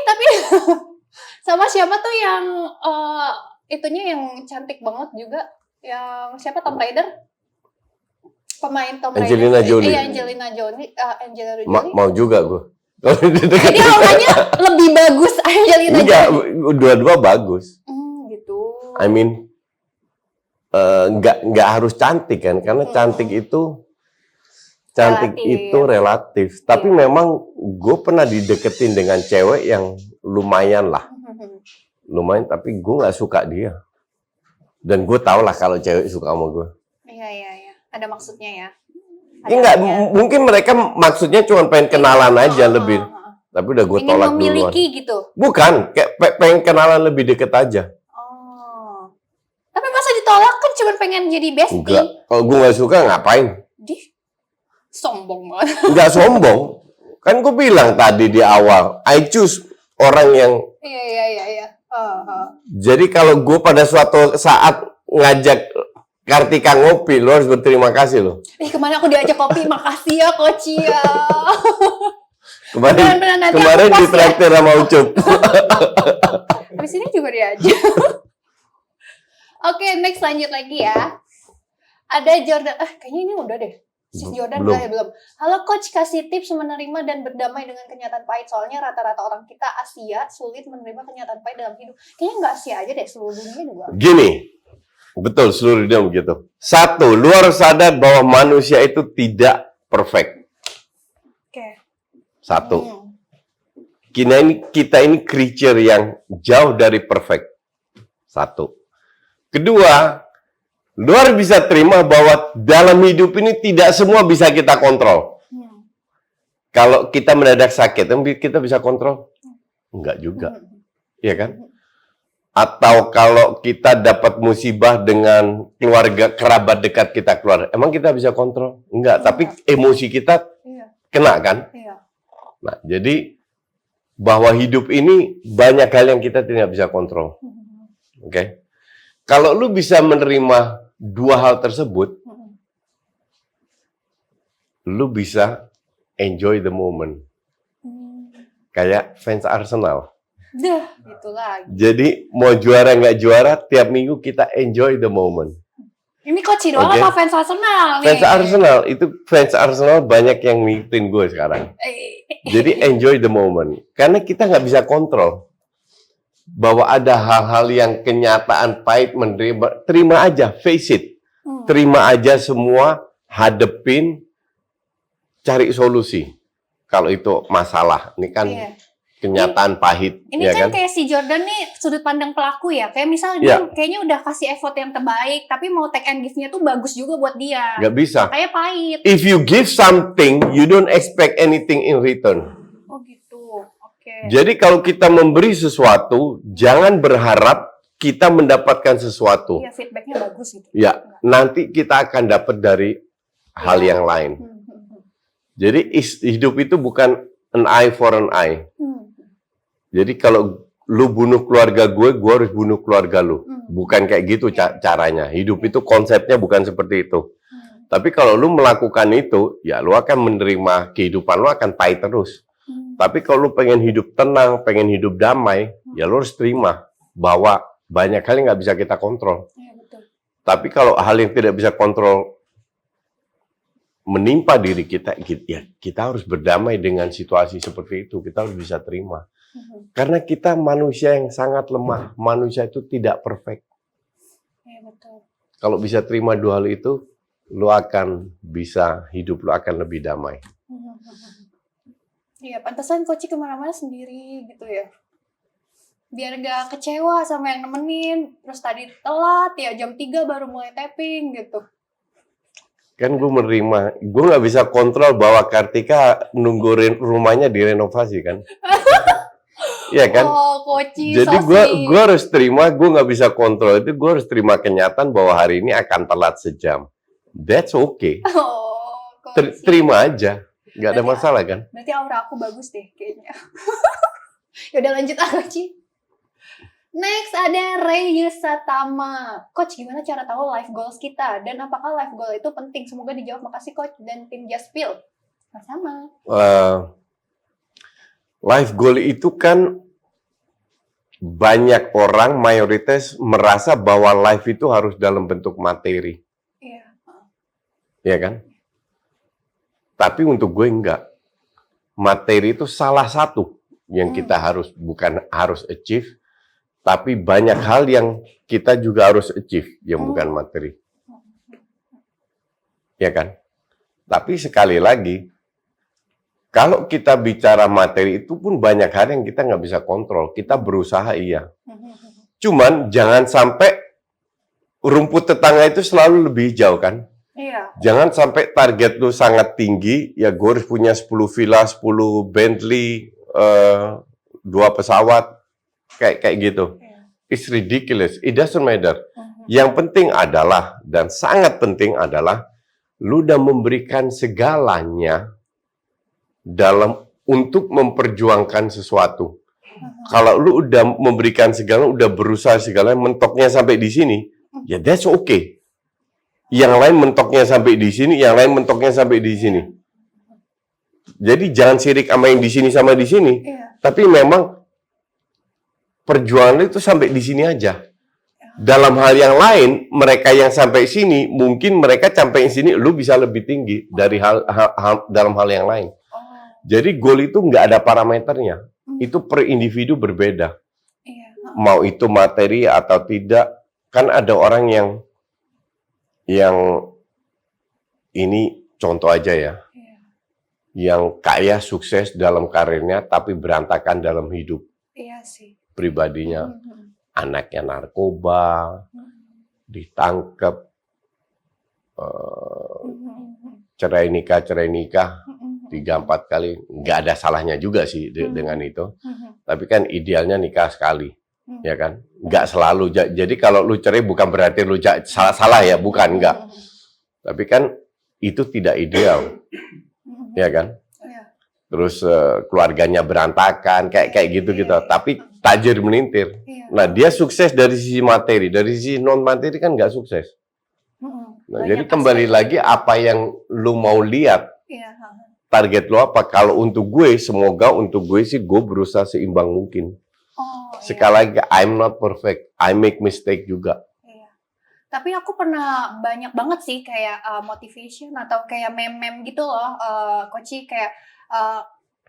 sama siapa tuh yang itunya yang cantik banget juga? Yang siapa, Tomb Raider? Pemain Tomb Raider. Angelina Jolie. Iya, Angelina Jolie. Mau juga gue. Jadi auranya lebih bagus Angelina Jolie. Enggak, dua-dua bagus. Gitu. Nggak harus cantik kan, karena cantik itu relatif. Tapi memang gue pernah dideketin dengan cewek yang lumayan lah, lumayan. Tapi gue nggak suka dia. Dan gue tau lah kalau cewek suka sama gue. Iya. Ada maksudnya ya. Enggak, mungkin mereka maksudnya cuma pengen kenalan aja lebih. Tapi udah gue ingin tolak duluan. memiliki gitu. Bukan, kayak pengen kenalan lebih deket aja. Oh. Tapi masa ditolak kan cuma pengen jadi bestie. Enggak, kalau gue gak suka ngapain? Sombong banget. Enggak sombong. Kan gue bilang tadi di awal, I choose orang yang... Iya. Jadi kalau gue pada suatu saat ngajak Kartika ngopi, lo harus berterima kasih lo. Kemana aku diajak kopi, makasih ya Coach ya. Kemarin nanti kemarin aku post ditraktir sama Ucup. Di sini juga diajak. Oke, next lanjut lagi ya. Ada Jordan, kayaknya ini udah deh. Sis Jordan Belum. udah ya belum. Halo Coach, kasih tips menerima dan berdamai dengan kenyataan pahit. Soalnya rata-rata orang kita Asia sulit menerima kenyataan pahit dalam hidup. Kayaknya nggak Asia aja deh, seluruh dunia juga. Gini, betul seluruh dunia begitu. Satu, lu harus sadar bahwa manusia itu tidak perfect. Oke. Satu. Kita ini creature yang jauh dari perfect. Satu. Kedua, lu harus bisa terima bahwa dalam hidup ini tidak semua bisa kita kontrol. Kalau kita mendadak sakit, kita bisa kontrol? Enggak juga. Iya kan? Atau kalau kita dapat musibah dengan keluarga, kerabat dekat kita keluar, emang kita bisa kontrol? Enggak, tapi emosi kita kena kan? Iya. Nah, jadi bahwa hidup ini banyak hal yang kita tidak bisa kontrol. Oke? Kalau lu bisa menerima dua hal tersebut, lu bisa enjoy the moment. Kayak fans Arsenal. Dah, itu lagi. Jadi mau juara nggak juara, tiap minggu kita enjoy the moment. Ini Coach doang Oke. apa fans Arsenal nih? Fans Arsenal banyak yang ngikutin gue sekarang. Jadi enjoy the moment. Karena kita nggak bisa kontrol. Bahwa ada hal-hal yang kenyataan pahit menerima, terima aja, face it. Terima aja semua, hadepin, cari solusi. Kalau itu masalah, ini kan kenyataan pahit. Ini ya kan kayak si Jordan nih sudut pandang pelaku ya. Kayak misalnya dia kayaknya udah kasih effort yang terbaik, tapi mau take and give-nya tuh bagus juga buat dia. Nggak bisa. Kayak pahit. If you give something, you don't expect anything in return. Oh gitu, oke. Jadi kalau kita memberi sesuatu, jangan berharap kita mendapatkan sesuatu. Iya, feedbacknya bagus gitu. Ya, nanti kita akan dapat dari hal yang lain. Jadi hidup itu bukan an eye for an eye. Jadi kalau lu bunuh keluarga gue harus bunuh keluarga lu. Bukan kayak gitu caranya. Hidup itu konsepnya bukan seperti itu. Tapi kalau lu melakukan itu, ya lu akan menerima kehidupan lu akan pahit terus. Tapi kalau lu pengen hidup tenang, pengen hidup damai, ya lu harus terima bahwa banyak hal yang nggak bisa kita kontrol. Iya, betul. Tapi kalau hal yang tidak bisa kontrol menimpa diri kita, ya kita harus berdamai dengan situasi seperti itu. Kita harus bisa terima. Karena kita manusia yang sangat lemah. Manusia itu tidak perfect. Iya, betul. Kalau bisa terima dua hal itu, lu akan bisa hidup, lu akan lebih damai. Iya, pantesan Coach kemana-mana sendiri gitu ya. Biar gak kecewa sama yang nemenin. Terus tadi telat ya, jam 3 baru mulai tapping gitu. Kan gue menerima, gue nggak bisa kontrol bahwa Kartika nungguin rumahnya direnovasi kan. Iya kan? Oh, Coach. Jadi gue harus terima, gue nggak bisa kontrol itu, gue harus terima kenyataan bahwa hari ini akan telat sejam. That's okay. Oh, Coach. Terima aja, nggak ada masalah kan? Berarti aura aku bagus deh kayaknya. Yaudah lanjut Coach. Next ada Ray Yusatama. Coach, gimana cara tahu life goals kita? Dan apakah life goal itu penting? Semoga dijawab. Makasih Coach dan tim Just Feel. Sama. Life goal itu kan banyak orang mayoritas merasa bahwa life itu harus dalam bentuk materi. Iya. Iya kan? Tapi untuk gue enggak. Materi itu salah satu yang kita bukan harus achieve, tapi banyak hal yang kita juga harus achieve yang bukan materi. Ya kan? Tapi sekali lagi, kalau kita bicara materi itu pun banyak hal yang kita nggak bisa kontrol. Kita berusaha iya. Cuman jangan sampai rumput tetangga itu selalu lebih hijau kan. Iya. Jangan sampai target lu sangat tinggi, ya gue harus punya 10 villa, 10 Bentley, 2 pesawat, kayak gitu. Iya. It's ridiculous. It doesn't matter. Mhm. Yang penting adalah, dan sangat penting adalah, lu udah memberikan segalanya untuk memperjuangkan sesuatu. Kalau lu udah memberikan segala, udah berusaha segala, mentoknya sampai di sini, ya that's okay. Yang lain mentoknya sampai di sini, yang lain mentoknya sampai di sini. Jadi jangan sirik sama yang di sini sama di sini. Iya. Tapi memang perjuangan itu sampai di sini aja. Dalam hal yang lain, mereka yang sampai sini, mungkin mereka sampai sini, lu bisa lebih tinggi dari dalam hal yang lain. Oh. Jadi goal itu nggak ada parameternya. Itu per individu berbeda. Iya. Mau itu materi atau tidak, kan ada orang yang ini contoh aja ya, Iya. yang kaya sukses dalam karirnya tapi berantakan dalam hidup Iya sih. pribadinya. Mhm. Anaknya narkoba, ditangkap, cerai nikah, 3-4 kali. Nggak ada salahnya juga sih dengan itu. Tapi kan idealnya nikah sekali, ya kan? Nggak selalu. Jadi kalau lu cerai bukan berarti lu salah ya, bukan, nggak. Tapi kan itu tidak ideal, ya kan? Terus keluarganya berantakan, kayak gitu-gitu. Tapi tajir melintir. Nah, dia sukses dari sisi materi, dari sisi non materi kan nggak sukses. Nah, jadi kembali lagi apa yang lu mau lihat, target lu apa? Kalau untuk gue, semoga untuk gue sih gue berusaha seimbang mungkin. Sekali lagi, I'm not perfect, I make mistake juga. Tapi aku pernah banyak banget sih kayak motivation atau kayak meme-meme gitu loh, Koci, kayak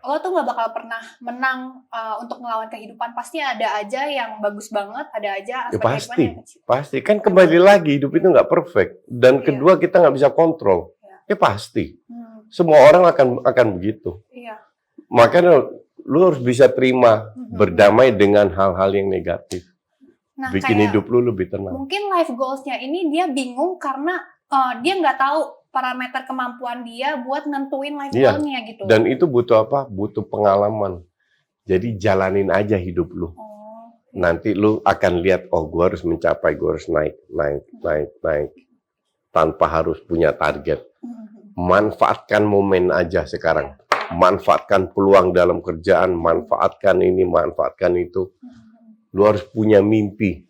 lo tuh gak bakal pernah menang untuk melawan kehidupan. Pasti ada aja yang bagus banget, ada aja aspek kehidupan yang kecil. Pasti. Kan kembali lagi, hidup itu nggak perfect. Dan kedua, kita nggak bisa kontrol. Ya pasti. Semua orang akan begitu. Makanya lu harus bisa terima, berdamai dengan hal-hal yang negatif. Nah, bikin kayak, hidup lu lebih tenang. Mungkin life goals-nya ini dia bingung karena dia nggak tahu parameter kemampuan dia buat nentuin life goal-nya gitu. Dan itu butuh apa? Butuh pengalaman. Jadi jalanin aja hidup lu. Nanti lu akan lihat, oh gue harus mencapai, gue harus naik. Tanpa harus punya target. Manfaatkan momen aja sekarang. Manfaatkan peluang dalam kerjaan, manfaatkan ini, manfaatkan itu. Lu harus punya mimpi.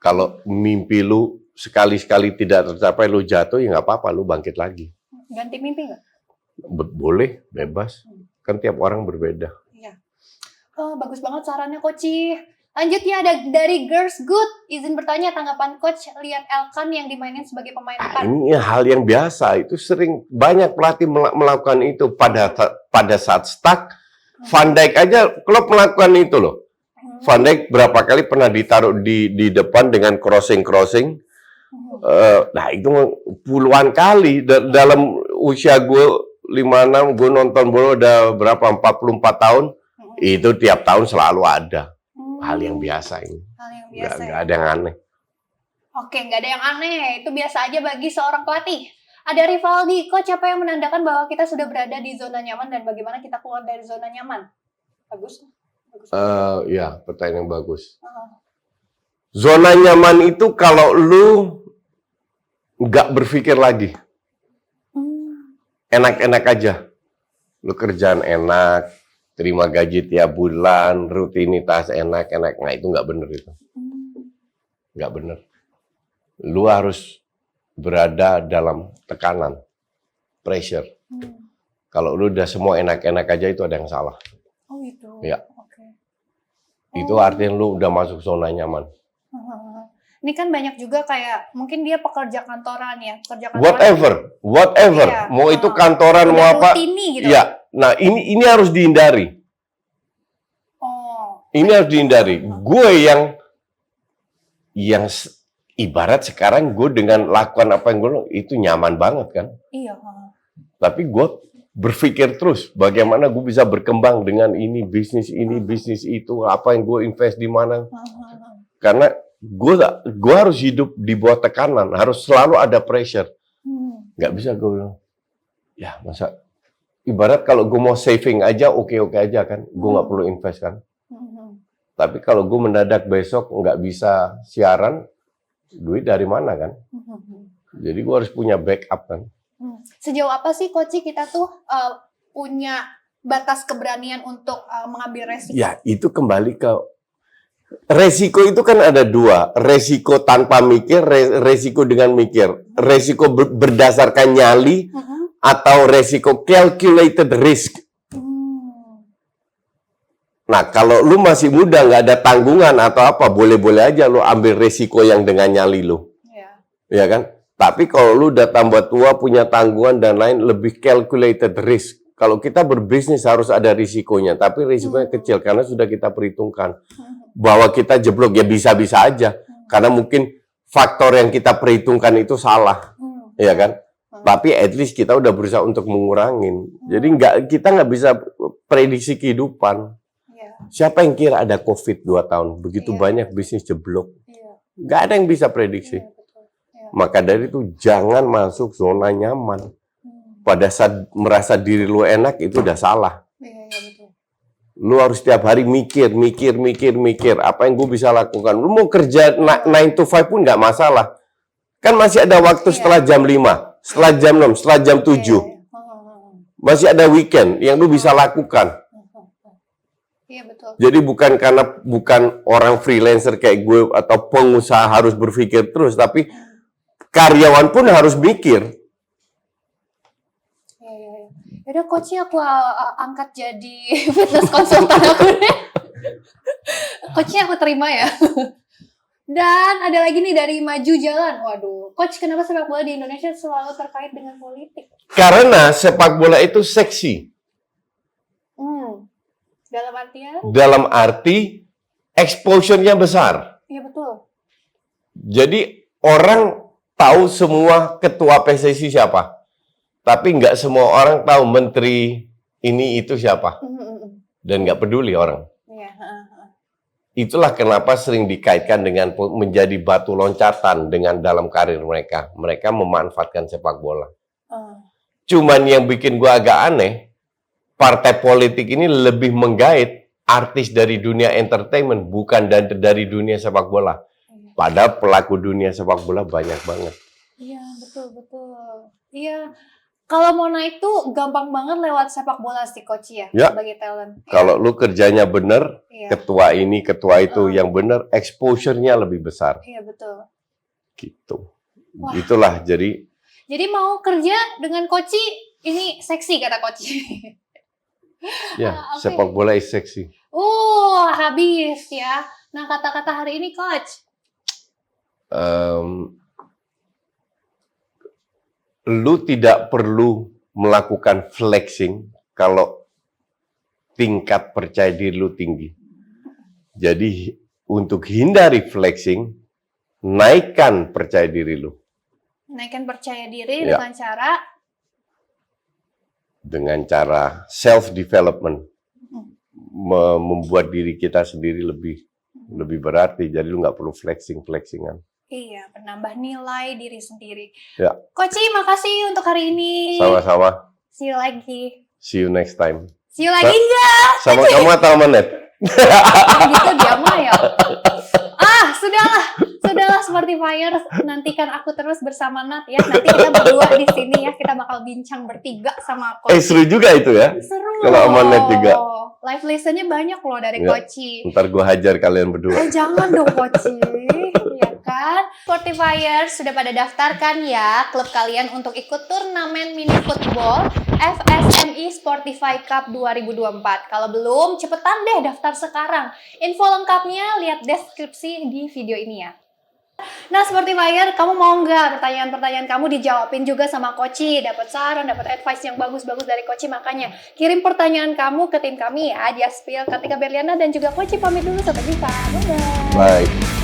Kalau mimpi lu sekali-sekali tidak tercapai, lu jatuh, ya nggak apa-apa, lu bangkit lagi. Ganti mimpi nggak? Boleh, bebas. Kan tiap orang berbeda. Iya. Bagus banget sarannya, Koci. Lanjut ya, ada dari Girls Good. Izin bertanya tanggapan Coach lihat Elkan yang dimainin sebagai pemain depan. Ini hal yang biasa. Itu sering banyak pelatih melakukan itu pada saat stuck. Van Dijk aja klub melakukan itu loh. Van Dijk berapa kali pernah ditaruh di depan dengan crossing. Nah itu puluhan kali dalam usia gue 56, gue nonton bola udah berapa 44 tahun. Itu tiap tahun selalu ada. Hal yang biasa ini. Hal yang biasa. Nggak ada yang aneh. Oke, nggak ada yang aneh. Itu biasa aja bagi seorang pelatih. Ada Rivaldi, Coach, apa yang menandakan bahwa kita sudah berada di zona nyaman dan bagaimana kita keluar dari zona nyaman? Bagus. Ya, pertanyaan yang bagus. Zona nyaman itu kalau lu nggak berpikir lagi. Enak-enak aja. Lu kerjaan enak, terima gaji tiap bulan, rutinitas enak-enak. Nah, itu nggak bener itu. Nggak bener. Lu harus berada dalam tekanan, pressure. Kalau lu udah semua enak-enak aja, itu ada yang salah. Oh gitu. Ya. Itu artinya lu udah masuk zona nyaman. Ini kan banyak juga kayak mungkin dia pekerja kantoran ya, Whatever. Iya. Mau itu kantoran mau apa? Gitu. Ya. Nah, ini harus dihindari. Ini harus dihindari. Gue yang ibarat sekarang gue dengan lakukan apa yang gue itu nyaman banget kan. Iya. Tapi gue berpikir terus bagaimana gue bisa berkembang dengan ini bisnis itu, apa yang gue invest di mana. Karena gue harus hidup di bawah tekanan, harus selalu ada pressure. Nggak bisa gue bilang, ya masa ibarat kalau gue mau saving aja oke-oke aja kan, gue nggak perlu invest kan. Tapi kalau gue mendadak besok nggak bisa siaran, duit dari mana kan? Jadi gue harus punya backup kan. Sejauh apa sih Coach kita tuh punya batas keberanian untuk mengambil resiko? Ya itu kembali ke resiko itu kan ada dua, resiko tanpa mikir, resiko dengan mikir, resiko berdasarkan nyali atau resiko calculated risk. Nah kalau lu masih muda nggak ada tanggungan atau apa, boleh-boleh aja lu ambil resiko yang dengan nyali lu, ya kan? Tapi kalau lu udah tambah tua, punya tanggungan dan lain, lebih calculated risk. Kalau kita berbisnis harus ada risikonya, tapi risikonya kecil karena sudah kita perhitungkan. Bahwa kita jeblok, ya bisa-bisa aja. Karena mungkin faktor yang kita perhitungkan itu salah. Ya kan? Tapi at least kita udah berusaha untuk mengurangin. Jadi kita nggak bisa prediksi kehidupan. Siapa yang kira ada COVID 2 tahun? Begitu banyak bisnis jeblok. Nggak ada yang bisa prediksi. Maka dari itu jangan masuk zona nyaman. Pada saat merasa diri lu enak itu udah salah. Lu harus setiap hari mikir. Apa yang gue bisa lakukan? Lu mau kerja 9 to 5 pun nggak masalah. Kan masih ada waktu setelah jam 5, setelah jam 6, setelah jam 7. Masih ada weekend yang lu bisa lakukan. Jadi bukan orang freelancer kayak gue atau pengusaha harus berpikir terus, tapi karyawan pun harus mikir. Yaudah Coach, aku angkat jadi fitness konsultan aku deh. Coachnya aku terima ya. Dan ada lagi nih dari Maju Jalan. Waduh, Coach, kenapa sepak bola di Indonesia selalu terkait dengan politik? Karena sepak bola itu seksi. Dalam artian? Dalam arti exposure-nya besar. Iya betul. Jadi orang tahu semua ketua PSSI siapa, tapi nggak semua orang tahu menteri ini itu siapa, dan nggak peduli orang. Itulah kenapa sering dikaitkan dengan menjadi batu loncatan dengan dalam karir mereka. Mereka memanfaatkan sepak bola. Cuman yang bikin gua agak aneh, partai politik ini lebih menggait artis dari dunia entertainment, bukan dari dunia sepak bola. Padahal pelaku dunia sepak bola banyak banget. Iya, betul. Iya, kalau mau naik tuh gampang banget lewat sepak bola sih Coach ya, sebagai talent. Kalau lu kerjanya bener, ketua ini, ketua itu yang bener, exposure-nya lebih besar. Iya, betul. Gitu. Wah. Itulah, jadi mau kerja dengan Coach ini seksi kata Coach. Ya, sepak bola is seksi. Habis ya. Nah, kata-kata hari ini Coach. Lu tidak perlu melakukan flexing kalau tingkat percaya diri lu tinggi. Jadi untuk hindari flexing, naikkan percaya diri lu. Naikkan percaya diri dengan cara self development, membuat diri kita sendiri lebih berarti. Jadi lu nggak perlu flexingan. Iya, menambah nilai diri sendiri. Ya. Coach, makasih untuk hari ini. Sama-sama. See you lagi. See you next time. See you lagi enggak? Sama kamu atau sama Net? Gitu dia mah ya. Sudahlah seperti Fire. Nantikan aku terus bersama Nat ya. Nanti kita berdua di sini ya. Kita bakal bincang bertiga sama Coach. Seru juga itu ya. Seru. Kalau sama Net juga. Live lesson-nya banyak loh dari Coach. Ntar gue hajar kalian berdua. Jangan dong Coach. Ya kan? Sportifiers sudah pada daftarkan ya klub kalian untuk ikut turnamen mini football FSMI Sportify Cup 2024. Kalau belum, cepetan deh daftar sekarang. Info lengkapnya lihat deskripsi di video ini ya. Nah, Sportifier, kamu mau nggak pertanyaan-pertanyaan kamu dijawabin juga sama Coach? Dapat saran, dapat advice yang bagus-bagus dari Coach, makanya kirim pertanyaan kamu ke tim kami ya, Jaspil, Kartika Berliana, dan juga Coach pamit dulu, sampai jumpa. Bye-bye. Bye.